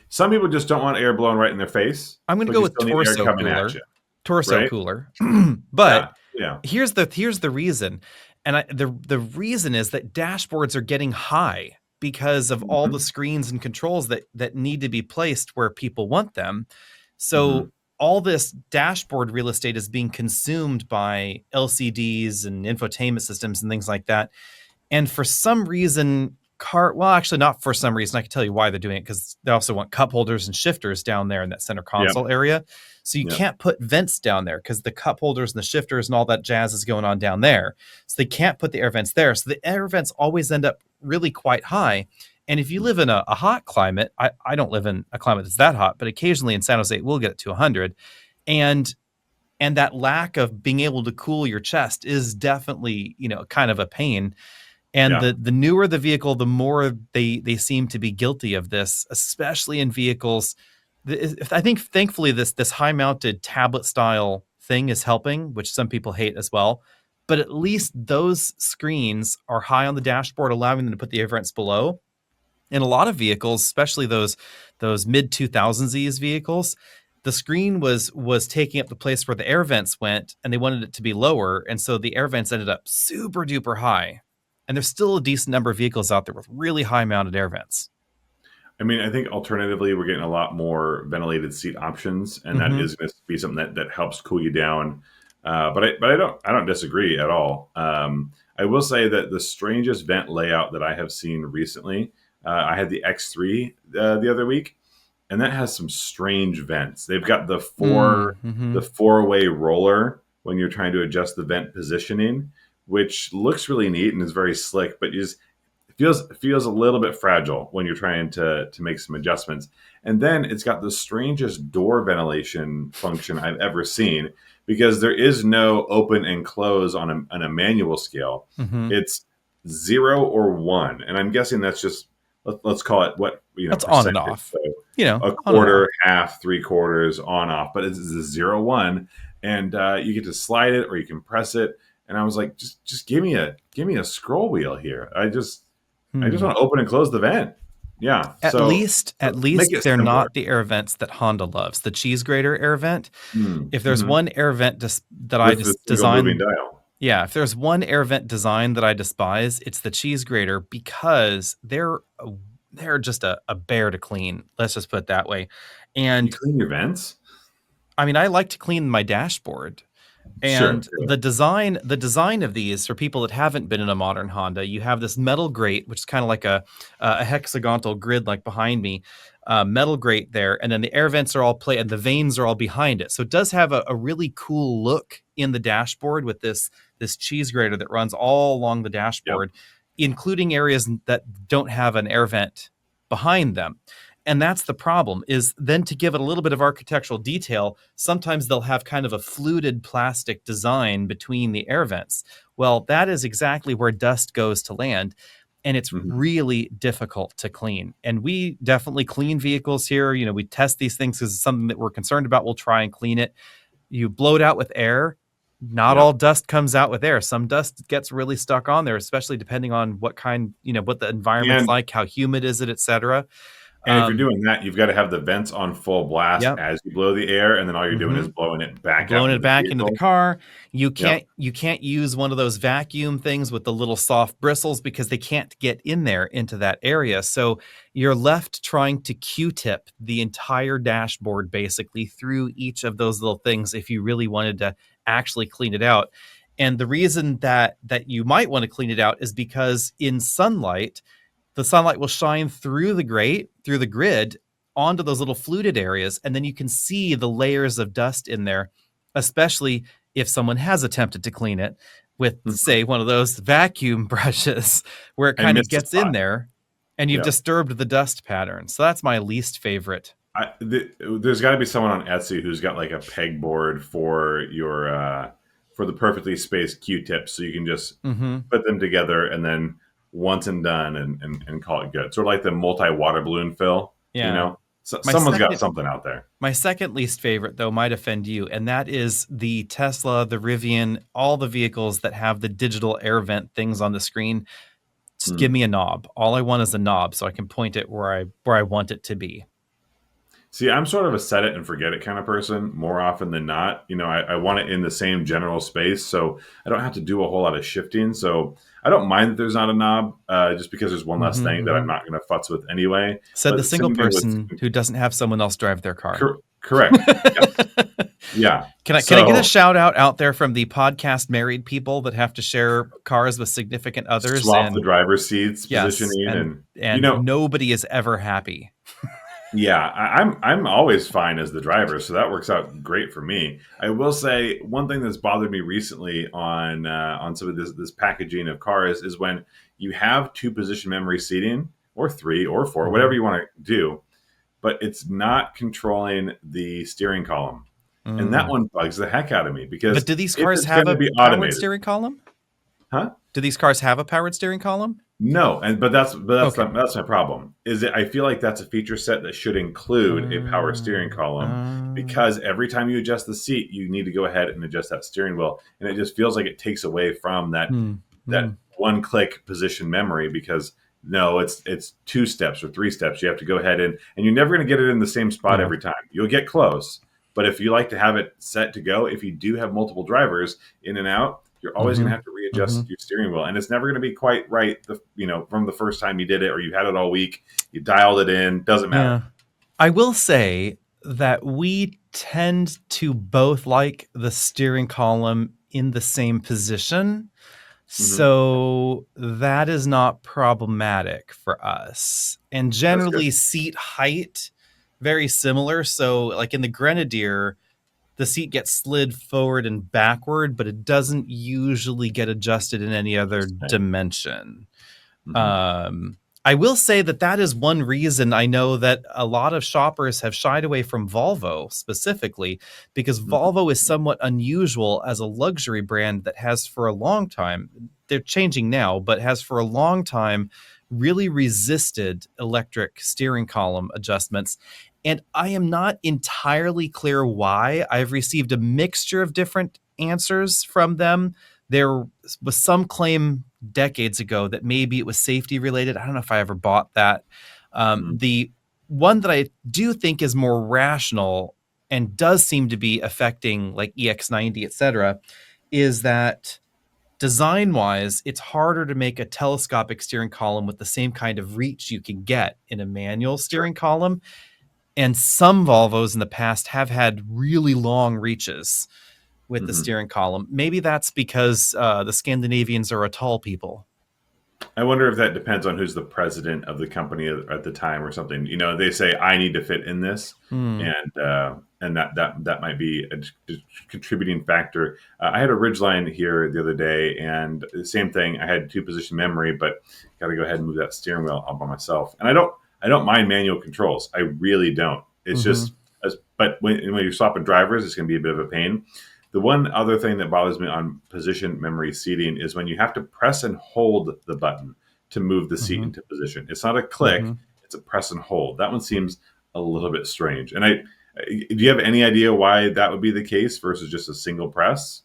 some people just don't want air blowing right in their face, I'm going to but go you with still need air torso coming at cooler, you, torso right? cooler. Yeah, But yeah. here's the reason, and the reason is that dashboards are getting high because of all the Hmm. screens and controls that need to be placed where people want them. Hmm. So all this dashboard real estate is being consumed by LCDs and infotainment systems and things like that. And for some reason, well, actually, not for some reason. I can tell you why they're doing it, because they also want cup holders and shifters down there in that center Yep. console area. So you Yep. can't put vents down there because the cup holders and the shifters and all that jazz is going on down there. So they can't put the air vents there. So the air vents always end up really quite high. And if you live in a hot climate, I don't live in a climate that's that hot, but occasionally in San Jose, we'll get it to 100. And and that lack of being able to cool your chest is definitely, kind of a pain. And Yeah. the newer the vehicle, the more they seem to be guilty of this, especially in vehicles. I think thankfully this high mounted tablet style thing is helping, which some people hate as well. But at least those screens are high on the dashboard, allowing them to put the air vents below. In a lot of vehicles, especially those mid 2000s vehicles, the screen was taking up the place where the air vents went, and they wanted it to be lower, and so the air vents ended up super duper high. And there's still a decent number of vehicles out there with really high mounted air vents. I mean, I think alternatively, we're getting a lot more ventilated seat options, and that Hmm. is going to be something that helps cool you down. But I don't disagree at all. I will say that the strangest vent layout that I have seen recently, I had the X3 the other week, and that has some strange vents. They've got Mm-hmm. the four-way roller when you're trying to adjust the vent positioning, which looks really neat and is very slick, but it feels a little bit fragile when you're trying to make some adjustments. And then it's got the strangest door ventilation function I've ever seen, because there is no open and close on a manual scale. Hmm. It's 0 or 1, and I'm guessing that's just, let's call it what, That's on and percentage. off. So a On and off. quarter, half, 3/4, on off, but it's a 0 1, and you get to slide it or you can press it. And I was like, just give me a scroll wheel here. I just Hmm. want to open and close the vent. Yeah. At So least, at make least it they're simpler. not the air vents that Honda loves. The cheese grater air vent. If there's Mm-hmm. one air vent that I With the just single moving designed, dial. yeah, if there's one air vent design that I despise, it's the cheese grater, because they're just a bear to clean. Let's just put it that way. You And clean your vents? I mean, I like to clean my dashboard. Sure. And the design of these, for people that haven't been in a modern Honda, you have this metal grate, which is kind of like a hexagonal grid, like behind me, metal grate there, and then the air vents are all and the vanes are all behind it. So it does have a really cool look in the dashboard with this cheese grater that runs all along the Yep. dashboard, including areas that don't have an air vent behind them. And that's the problem, is then to give it a little bit of architectural detail, sometimes they'll have kind of a fluted plastic design between the air vents. Well, that is exactly where dust goes to land. And it's Hmm. really difficult to clean. And we definitely clean vehicles here. We test these things because it's something that we're concerned about. We'll try and clean it. You blow it out with air. Not all Yep. dust comes out with air. Some dust gets really stuck on there, especially depending on what the environment's And like, how humid is it, etc. And if you're doing that, you've got to have the vents on full blast Yep. as you blow the air, and then all you're doing is hmm blowing it back out Blowing into it the back into the vehicle. car. Yep. You can't use one of those vacuum things with the little soft bristles because they can't get in there into that area. So you're left trying to Q-tip the entire dashboard basically through each of those little things if you really wanted to actually clean it out. And the reason that you might want to clean it out is because in sunlight, the sunlight will shine through the grid onto those little fluted areas, and then you can see the layers of dust in there, especially if someone has attempted to clean it with, Mhm. say, one of those vacuum brushes where it And kind of missed the gets in spot. there and you've Yep. disturbed the dust pattern. So that's my least favorite. There's got to be someone on Etsy who's got like a pegboard for your for the perfectly spaced Q-tips, so you can just Mm-hmm. put them together and then once and done and call it good. Sort of like the multi water balloon fill, you Yeah. know. So, My someone's got second something out there. My second least favorite, though, might offend you, and that is the Tesla, the Rivian, all the vehicles that have the digital air vent things on the screen. Just give Hmm. me a knob. All I want is a knob so I can point it where I want it to be. See, I'm sort of a set it and forget it kind of person more often than not. I want it in the same general space, so I don't have to do a whole lot of shifting. So I don't mind that there's not a knob, just because there's one less Mm-hmm, thing that mm-hmm. I'm not going to futz with anyway. Said the But single same thing with person who doesn't have someone else drive their car. correct. Yes. Yeah. Can I get a So shout out there from the podcast married people that have to share cars with significant others, swap the and driver's seats yes, positioning, and you and know, nobody is ever happy. yeah, I'm always fine as the driver, so that works out great for me. I will say one thing that's bothered me recently on some of this packaging of cars is when you have two position memory seating or three or four, whatever Mhm. you want to do, but it's not controlling the steering column, and that Mm. one bugs the heck out of me But because do these if cars it's have going to a be powered automated, steering column? huh? Do these cars have a powered steering column? No, and Okay. that's my problem. Is that I feel like that's a feature set that should include a power steering column Uh, because every time you adjust the seat, you need to go ahead and adjust that steering wheel, and it just feels like it takes away from hmm, that hmm. one click position memory because no, it's two steps or three steps. You have to go ahead and you're never going to get it in the same spot Yeah. every time. You'll get close, but if you like to have it set to go, if you do have multiple drivers in and out, you're always going hmm to have to hmm readjust your steering wheel, and it's never going to be quite right. From the first time you did it, or you had it all week, you dialed it in. Doesn't matter. Yeah. I will say that we tend to both like the steering column in the same position. Hmm. So that is not problematic for us. And That's good. generally, seat height, very similar. So, like in the Grenadier, the seat gets slid forward and backward, but it doesn't usually get adjusted in any other Interesting. dimension. Hmm. Um, I will say that is one reason I know that a lot of shoppers have shied away from Volvo specifically, because Hmm. Volvo is somewhat unusual as a luxury brand that has for a long time, they're changing now, but has for a long time really resisted electric steering column adjustments. And I am not entirely clear why. I've received a mixture of different answers from them. There was some claim decades ago that maybe it was safety related. I don't know if I ever bought that. Hmm. The one that I do think is more rational and does seem to be affecting like EX90, etc., is that design wise, it's harder to make a telescopic steering column with the same kind of reach you can get in a manual Sure. steering column. And some Volvos in the past have had really long reaches with the Hmm. steering column. Maybe that's because the Scandinavians are a tall people. I wonder if that depends on who's the president of the company at the time or something. They say I need to fit in this, Hmm. and that might be a contributing factor. I had a Ridgeline here the other day, and the same thing. I had two position memory, but got to go ahead and move that steering wheel all by myself. And I don't mind manual controls. I really don't. It's Mm-hmm. just but when you're swapping drivers, it's going to be a bit of a pain. The one other thing that bothers me on position memory seating is when you have to press and hold the button to move the seat Mm-hmm. into position. It's not a Mm-hmm. click, it's a press and hold. That one seems a little bit strange. And do you have any idea why that would be the case versus just a single press?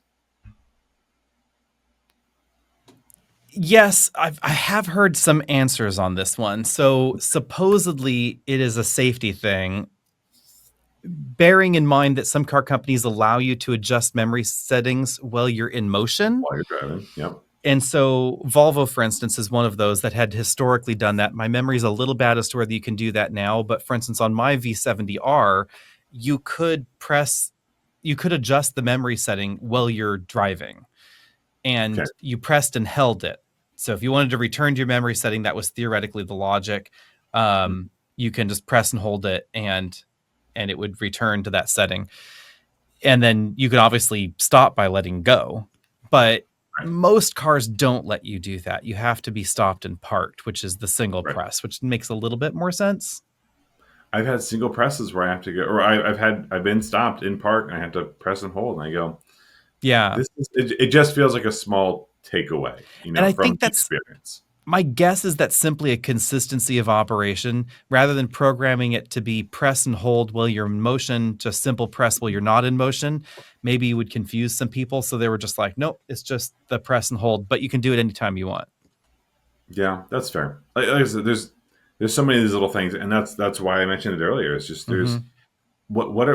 Yes, I have heard some answers on this one. So supposedly it is a safety thing, bearing in mind that some car companies allow you to adjust memory settings while you're in motion. While you're driving. Yep. And so Volvo, for instance, is one of those that had historically done that. My memory is a little bad as to whether you can do that now, but for instance, on my V70R, you could adjust the memory setting while you're driving, Okay. and you pressed and held it. So if you wanted to return to your memory setting, that was theoretically the logic. Mm. You can just press and hold it, and it would return to that setting. And then you can obviously stop by letting go. But Right. most cars don't let you do that. You have to be stopped and parked, which is the single Right. press, which makes a little bit more sense. I've had single presses where I have to go, or I've been stopped in park and I have to press and hold, and I go, Yeah. it just feels like a small takeaway, And I from think the that's experience. my guess is that's simply a consistency of operation rather than programming it to be press and hold while you're in motion, just simple press while you're not in motion. Maybe you would confuse some people. So they were just like, nope, it's just the press and hold, but you can do it anytime you want. Yeah, that's fair. Like I said, there's so many of these little things, and that's why I mentioned it earlier. It's just Mm-hmm. there's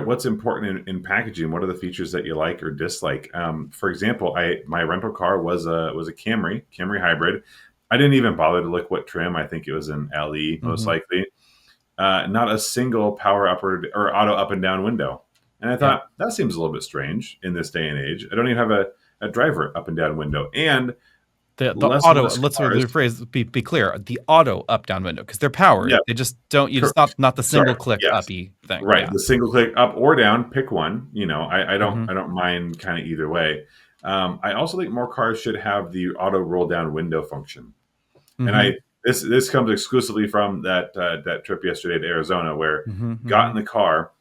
what's important in packaging. What are the features that you like or dislike? For example, my rental car was a Camry hybrid. I didn't even bother to look what trim. I think it was an LE most Mm-hmm. likely. Not a single power upward or auto up and down window. And I Yeah. thought that seems a little bit strange in this day and age. I don't even have a driver up and down window, and The less and auto, less let's cars. rephrase, be clear, the auto up down window, because they're powered. Yeah, They just don't, you just correct. not the Sorry. single click Yes. uppy thing. Right. Yeah. The single click up or down, pick one. I don't Mm-hmm. I don't mind kind of either way. I also think more cars should have the auto roll down window function. And Mm-hmm. I this comes exclusively from that trip yesterday to Arizona where Mm-hmm. got Mm-hmm. in the car,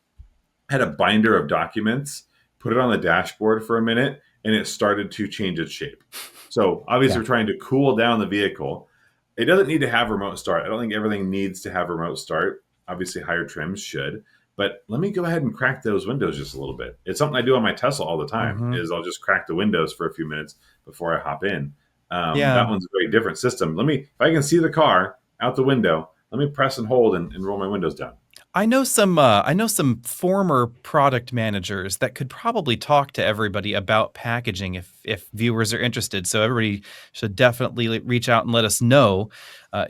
had a binder of documents, put it on the dashboard for a minute, and it started to change its shape. So obviously, Yeah. we're trying to cool down the vehicle. It doesn't need to have remote start. I don't think everything needs to have remote start. Obviously, higher trims should. But let me go ahead and crack those windows just a little bit. It's something I do on my Tesla all the time. Mm-hmm. Is I'll just crack the windows for a few minutes before I hop in. Yeah. That one's a very different system. If I can see the car out the window, let me press and hold and roll my windows down. I know some former product managers that could probably talk to everybody about packaging if viewers are interested. So everybody should definitely reach out and let us know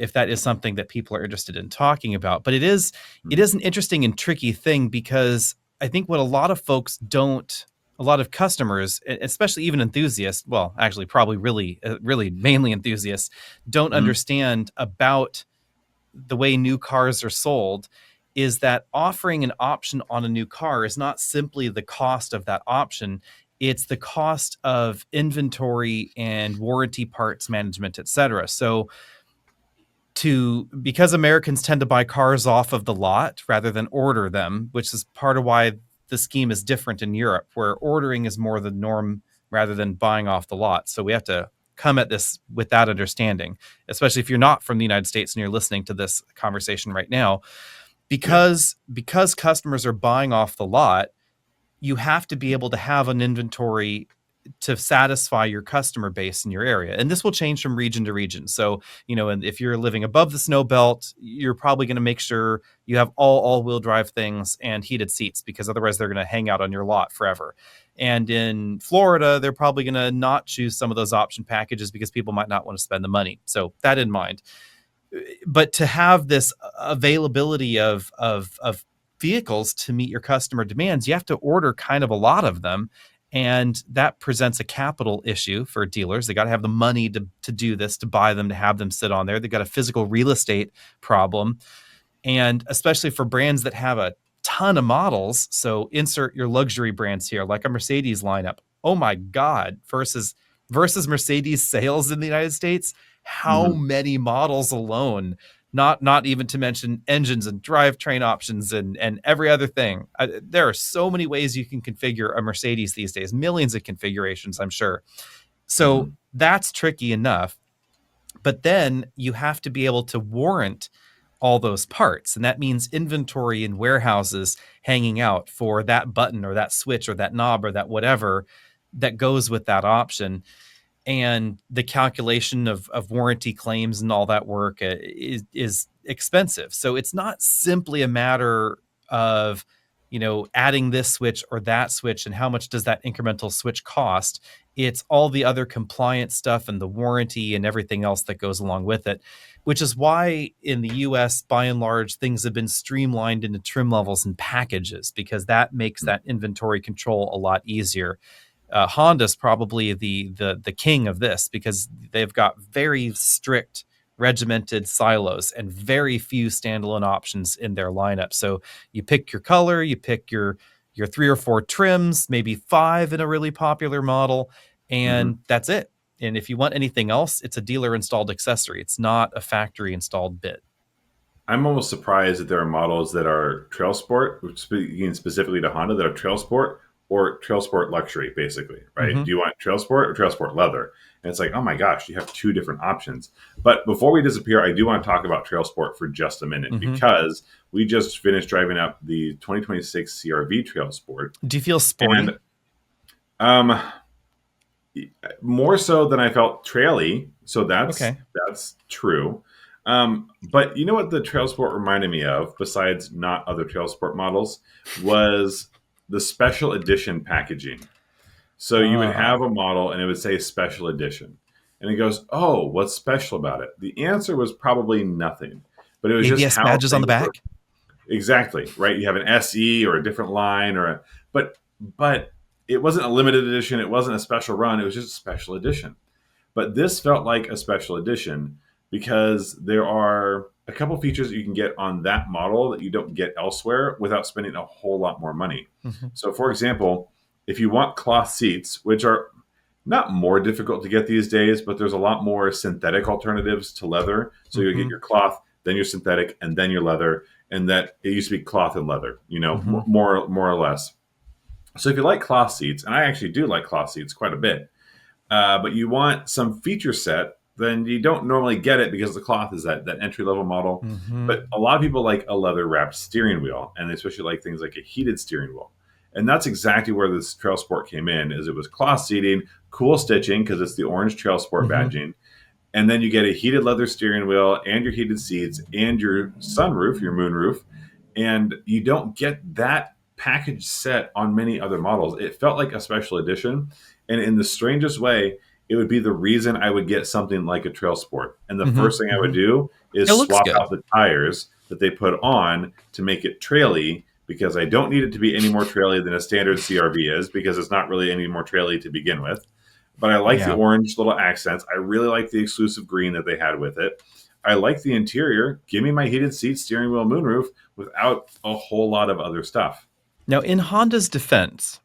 if that is something that people are interested in talking about. But it Mm-hmm. is an interesting and tricky thing, because I think what a lot of folks don't, a lot of customers, especially even enthusiasts, well, actually probably really mainly enthusiasts, don't Mm-hmm. understand about the way new cars are sold, is that offering an option on a new car is not simply the cost of that option. It's the cost of inventory and warranty, parts management, etc. So because Americans tend to buy cars off of the lot rather than order them, which is part of why the scheme is different in Europe, where ordering is more the norm rather than buying off the lot. So we have to come at this with that understanding, especially if you're not from the United States and you're listening to this conversation right now, Yeah. because customers are buying off the lot, you have to be able to have an inventory to satisfy your customer base in your area. And this will change from region to region. So, and if you're living above the snow belt, you're probably going to make sure you have all-wheel drive things and heated seats, because otherwise they're going to hang out on your lot forever. And in Florida, they're probably going to not choose some of those option packages because people might not want to spend the money. So that in mind. But to have this availability of vehicles to meet your customer demands, you have to order kind of a lot of them, and that presents a capital issue for dealers. They got to have the money to do this, to buy them, to have them sit on there. They've got a physical real estate problem, and especially for brands that have a ton of models. So insert your luxury brands here, like a Mercedes lineup. Oh my God, versus Mercedes sales in the United States, how Mm-hmm. many models alone? Not even to mention engines and drivetrain options and every other thing. There are so many ways you can configure a Mercedes these days, millions of configurations, I'm sure. So Mm-hmm. that's tricky enough. But then you have to be able to warrant all those parts. And that means inventory in warehouses hanging out for that button or that switch or that knob or that whatever that goes with that option. and the calculation of warranty claims and all that work is expensive. So it's not simply a matter of, adding this switch or that switch and how much does that incremental switch cost. It's all the other compliance stuff and the warranty and everything else that goes along with it, which is why in the US, by and large, things have been streamlined into trim levels and packages, because that makes that inventory control a lot easier. Honda's probably the king of this, because they've got very strict regimented silos and very few standalone options in their lineup. So you pick your color, you pick your 3 or 4 trims, maybe 5 in a really popular model, Mm-hmm. and that's it. And if you want anything else, it's a dealer installed accessory. It's not a factory installed bit. I'm almost surprised that there are models that are trail sport, speaking specifically to Honda, that are trail sport or trail sport luxury, basically, right? Mm-hmm. Do you want trail sport or trail sport leather? And it's like, oh my gosh, you have 2 different options. But before we disappear, I do want to talk about trail sport for just a minute, Mm-hmm. because we just finished driving up the 2026 CRV Trail Sport. Do you feel sporty? And um, more so than I felt traily. So Okay. that's true. But you know what the trail sport reminded me of, besides not other trail sport models, was the special edition packaging. So you would Ah, have a model and it would say special edition. And it goes, oh, what's special about it? The answer was probably nothing, but it was just ABS how badges on the things were. back. Exactly, right? You have an SE or a different line but it wasn't a limited edition, it wasn't a special run, it was just a special edition. But this felt like a special edition because there are a couple features that you can get on that model that you don't get elsewhere without spending a whole lot more money. Mm-hmm. So, for example, if you want cloth seats, which are not more difficult to get these days, but there's a lot more synthetic alternatives to leather. So you get Mm-hmm. your cloth, then your synthetic, and then your leather. And that it used to be cloth and leather, Mm-hmm. more or less. So if you like cloth seats, and I actually do like cloth seats quite a bit, but you want some feature set, then you don't normally get it because the cloth is that entry level model. Mm-hmm. But a lot of people like a leather wrapped steering wheel, and they especially like things like a heated steering wheel. And that's exactly where this Trail Sport came in. Is it was cloth seating, cool stitching because it's the orange Trail Sport Mm-hmm. badging, and then you get a heated leather steering wheel and your heated seats and your sunroof, your moonroof, and you don't get that package set on many other models. It felt like a special edition, and in the strangest way, it would be the reason I would get something like a Trail Sport. And the Mm-hmm. first thing I Mm-hmm. would do It is looks swap good. out the tires that they put on to make it traily, because I don't need it to be any more traily than a standard CRV is, because it's not really any more traily to begin with. But I like the Yeah. orange little accents. I really like the exclusive green that they had with it. I like the interior. Give me my heated seats, steering wheel, moonroof without a whole lot of other stuff. Now, in Honda's defense,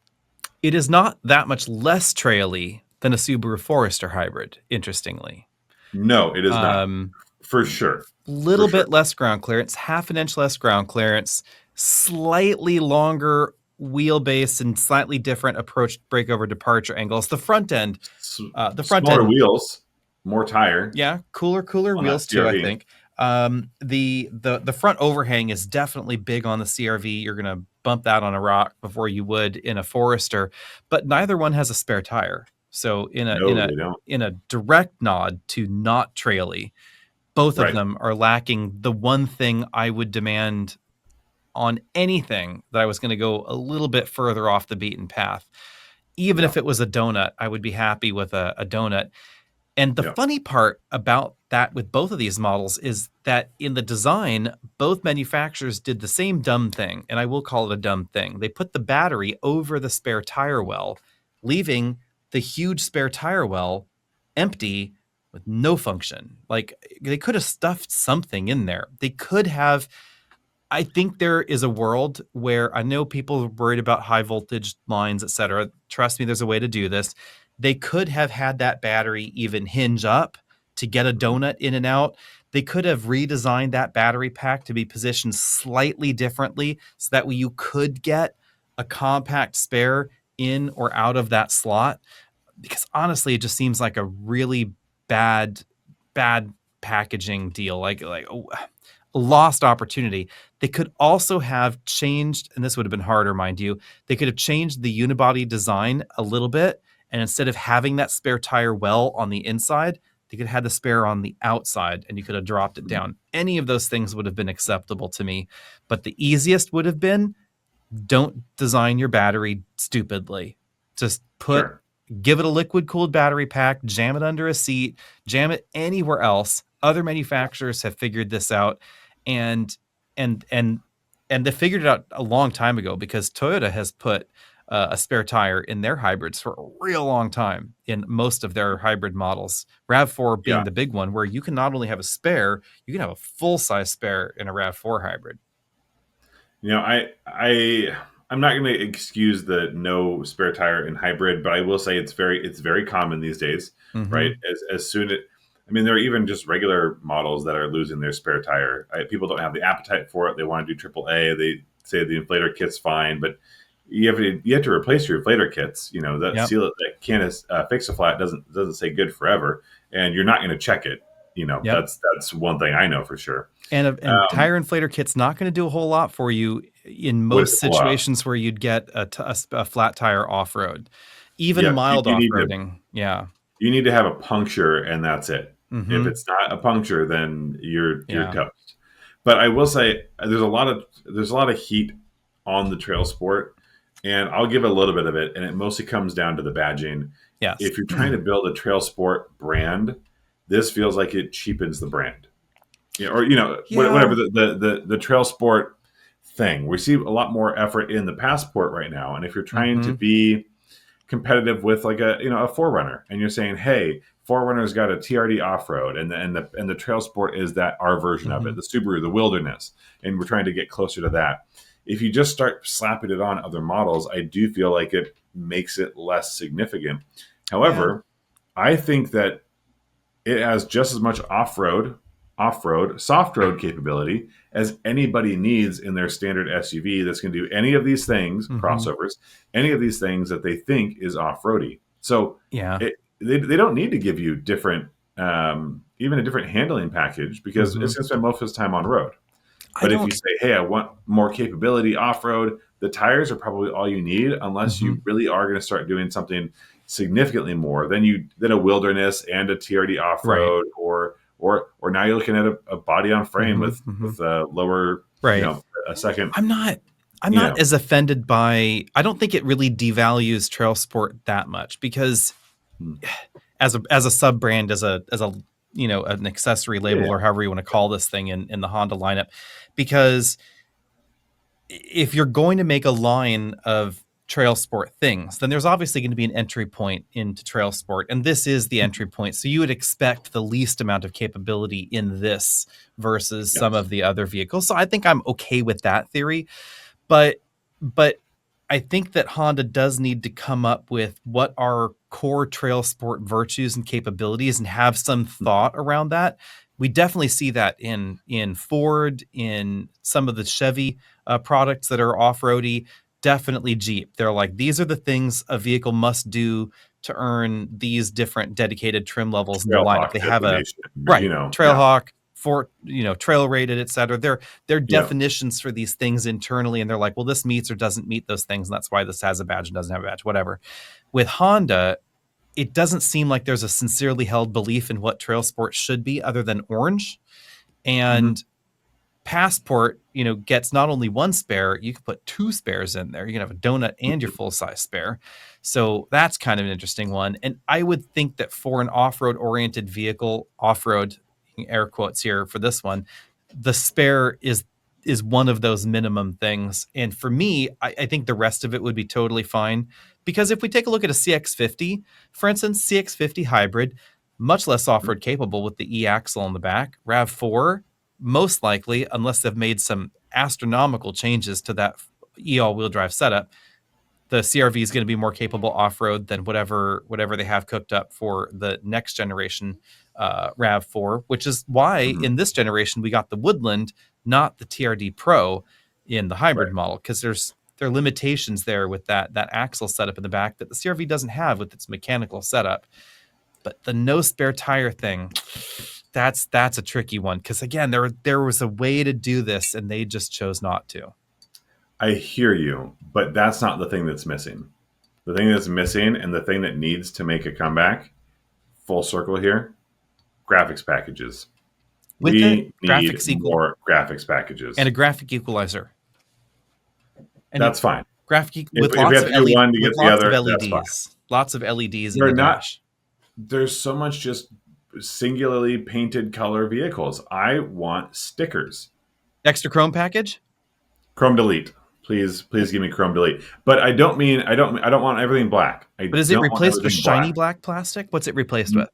it is not that much less traily than a Subaru Forester hybrid, interestingly. No, it is not. Um, For sure. For little sure. bit less ground clearance, half an inch less ground clearance, slightly longer wheelbase and slightly different approach breakover departure angles. The front Smaller end, wheels, more tire yeah, cooler on that wheels too, I CRV. think. The front overhang is definitely big on the CRV. You're gonna bump that on a rock before you would in a Forester, but neither one has a spare tire. So No, they don't. in a direct nod to not traily, both of Right. them are lacking the one thing I would demand on anything that I was going to go a little bit further off the beaten path. Even Yeah. if it was a donut, I would be happy with a donut. And the Yeah. funny part about that with both of these models is that in the design, both manufacturers did the same dumb thing, and I will call it a dumb thing. They put the battery over the spare tire well, leaving the huge spare tire well empty with no function. Like they could have stuffed something in there. They could have. I think there is a world where I know people are worried about high voltage lines, et cetera. Trust me, there's a way to do this. They could have had that battery even hinge up to get a Mhm. donut in and out. They could have redesigned that battery pack to be positioned slightly differently so that way you could get a compact spare in or out of that slot. Because honestly, it just seems like a really bad, bad packaging deal. Like a lost opportunity. They could also have changed, and this would have been harder, mind you. They could have changed the unibody design a little bit And instead of having that spare tire well on the inside, they could have had the spare on the outside and you could have dropped it down. Any of those things would have been acceptable to me. But the easiest would have been, don't design your battery stupidly. Just Sure. give it a liquid cooled battery pack, jam it under a seat, jam it anywhere else. Other manufacturers have figured this out, and and and and they figured it out a long time ago, because Toyota has put a spare tire in their hybrids for a real long time in most of their hybrid models. RAV4 being Yeah. the big one, where you can not only have a spare, you can have a full size spare in a RAV4 hybrid. I'm not going to excuse the no spare tire in hybrid, but I will say it's very common these days, right? Mm-hmm. As soon as I mean, there are even just regular models that are losing their spare tire. People don't have the appetite for it. They want to do AAA. They say the inflator kit's fine, but you have to replace your inflator kits. That Yep. seal that can fix a flat doesn't say good forever, and you're not going to check it. Yep. That's one thing I know for sure. And Um, tire inflator kit's not going to do a whole lot for you in what does it most pull out? situations where you'd get a flat tire off road, even Yep, mild off roading. Yeah. you need to have a puncture and that's it. If Mm-hmm. it's not a puncture, then you're Yeah. toast. But I will say there's a lot of heat on the trail sport, and I'll give a little bit of it, and it mostly comes down to the badging. Yes. If you're trying to build a trail sport brand, this feels like it cheapens the brand. Or Yeah. whatever the trail sport thing. We see a lot more effort in the passport right now, and if you're trying to Mm-hmm. be competitive with like a Forerunner, and you're saying, hey, Forerunner's got a TRD off road, and the trail sport is that our version of Mm-hmm. it, the Subaru, the Wilderness, and we're trying to get closer to that. If you just start slapping it on other models, I do feel like it makes it less significant. Yeah. However, I think that it has just as much off-road, soft road capability as anybody needs in their standard SUV that's going to do any of these things, Mm-hmm. crossovers, any of these things that they think is off-roady. So Yeah. they don't need to give you even a different handling package, because Mm-hmm. it's going to spend most of its time on road. I But if you don't. say, hey, I want more capability off road, the tires are probably all you need, unless Mm-hmm. you really are going to start doing something significantly more than a wilderness and a TRD off Right. road, or now you're looking at a body on frame Mm-hmm. with Mm-hmm. with a lower, Right. a second, I'm not I'm you not know. as offended by. I don't think it really devalues trail sport that much, because Hmm. as a sub brand, as a an accessory Yeah, label, or however you want to call this thing in the Honda lineup, because if you're going to make a line of trail sport things, then there's obviously going to be an entry point into trail sport, and this is the entry point. So you would expect the least amount of capability in this versus some yes, of the other vehicles. So I think I'm okay with that theory. But but I think that Honda does need to come up with what are core trail sport virtues and capabilities, and have some thought around that. We definitely see that in Ford, in some of the Chevy products that are off-roady, definitely Jeep. They're like, these are the things a vehicle must do to earn these different dedicated trim levels in the lineup. Trailhawk They have a designation, right yeah, Trailhawk, for trail rated, etc. They're yeah. definitions for these things internally, and they're like, well, this meets or doesn't meet those things, and that's why this has a badge and doesn't have a badge, whatever. With Honda, it doesn't seem like there's a sincerely held belief in what trail sports should be, other than orange. Hmm. And Passport, gets not only one spare, you can put two spares in there. You can have a donut and your full size spare. So that's kind of an interesting one. And I would think that for an off road oriented vehicle, off road, air quotes here for this one, the spare is one of those minimum things. And for me, I think the rest of it would be totally fine. Because if we take a look at a CX50, for instance, CX50 hybrid, much less off road capable with the E axle on the back, RAV4, most likely, unless they've made some astronomical changes to that all-wheel drive setup, the CRV is going to be more capable off-road than whatever they have cooked up for the next generation RAV4, which is why Hmm. in this generation we got the Woodland, not the TRD Pro in the hybrid Right. model, because there are limitations there with that axle setup in the back that the CRV doesn't have with its mechanical setup. But the no spare tire thing, that's a tricky one, because again, there was a way to do this and they just chose not to. I hear you, but that's not the thing that's missing. The thing that's missing and the thing that needs to make a comeback, full circle here, graphics packages. With a We need graphics more graphics and packages. a graphic equalizer. And That's fine. with If we lots have of to do one to get the other, that's fine. Lots of LEDs in They're the not. dash. There's so much just singularly painted color vehicles. I want stickers. Extra chrome package. Chrome delete. Please give me Chrome delete. But I don't want everything black. I But is it don't want replaced with everything shiny black. black plastic? What's it replaced with?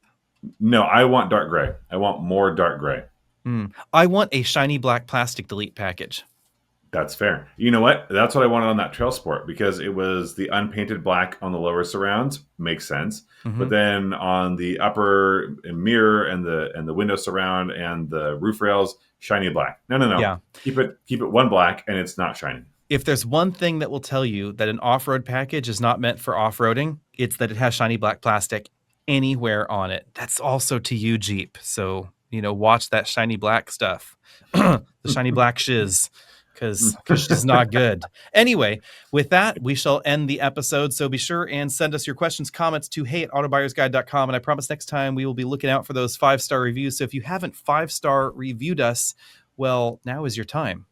No, I want dark gray. I want more dark gray. I want a shiny black plastic delete package. That's fair. You know what? That's what I wanted on that Trail Sport because it was the unpainted black on the lower surrounds. Makes sense. But then on the upper mirror and the window surround and the roof rails, shiny black. No. Yeah. Keep it one black and it's not shiny. If there's one thing that will tell you that an off-road package is not meant for off-roading, it's that it has shiny black plastic anywhere on it. That's also to you, Jeep. So, watch that shiny black stuff. The shiny black shiz. Because she's not good. Anyway, with that, we shall end the episode. So be sure and send us your questions, comments to hey@autobuyersguide.com. And I promise next time we will be looking out for those 5-star reviews. So if you haven't 5-star reviewed us, well, now is your time.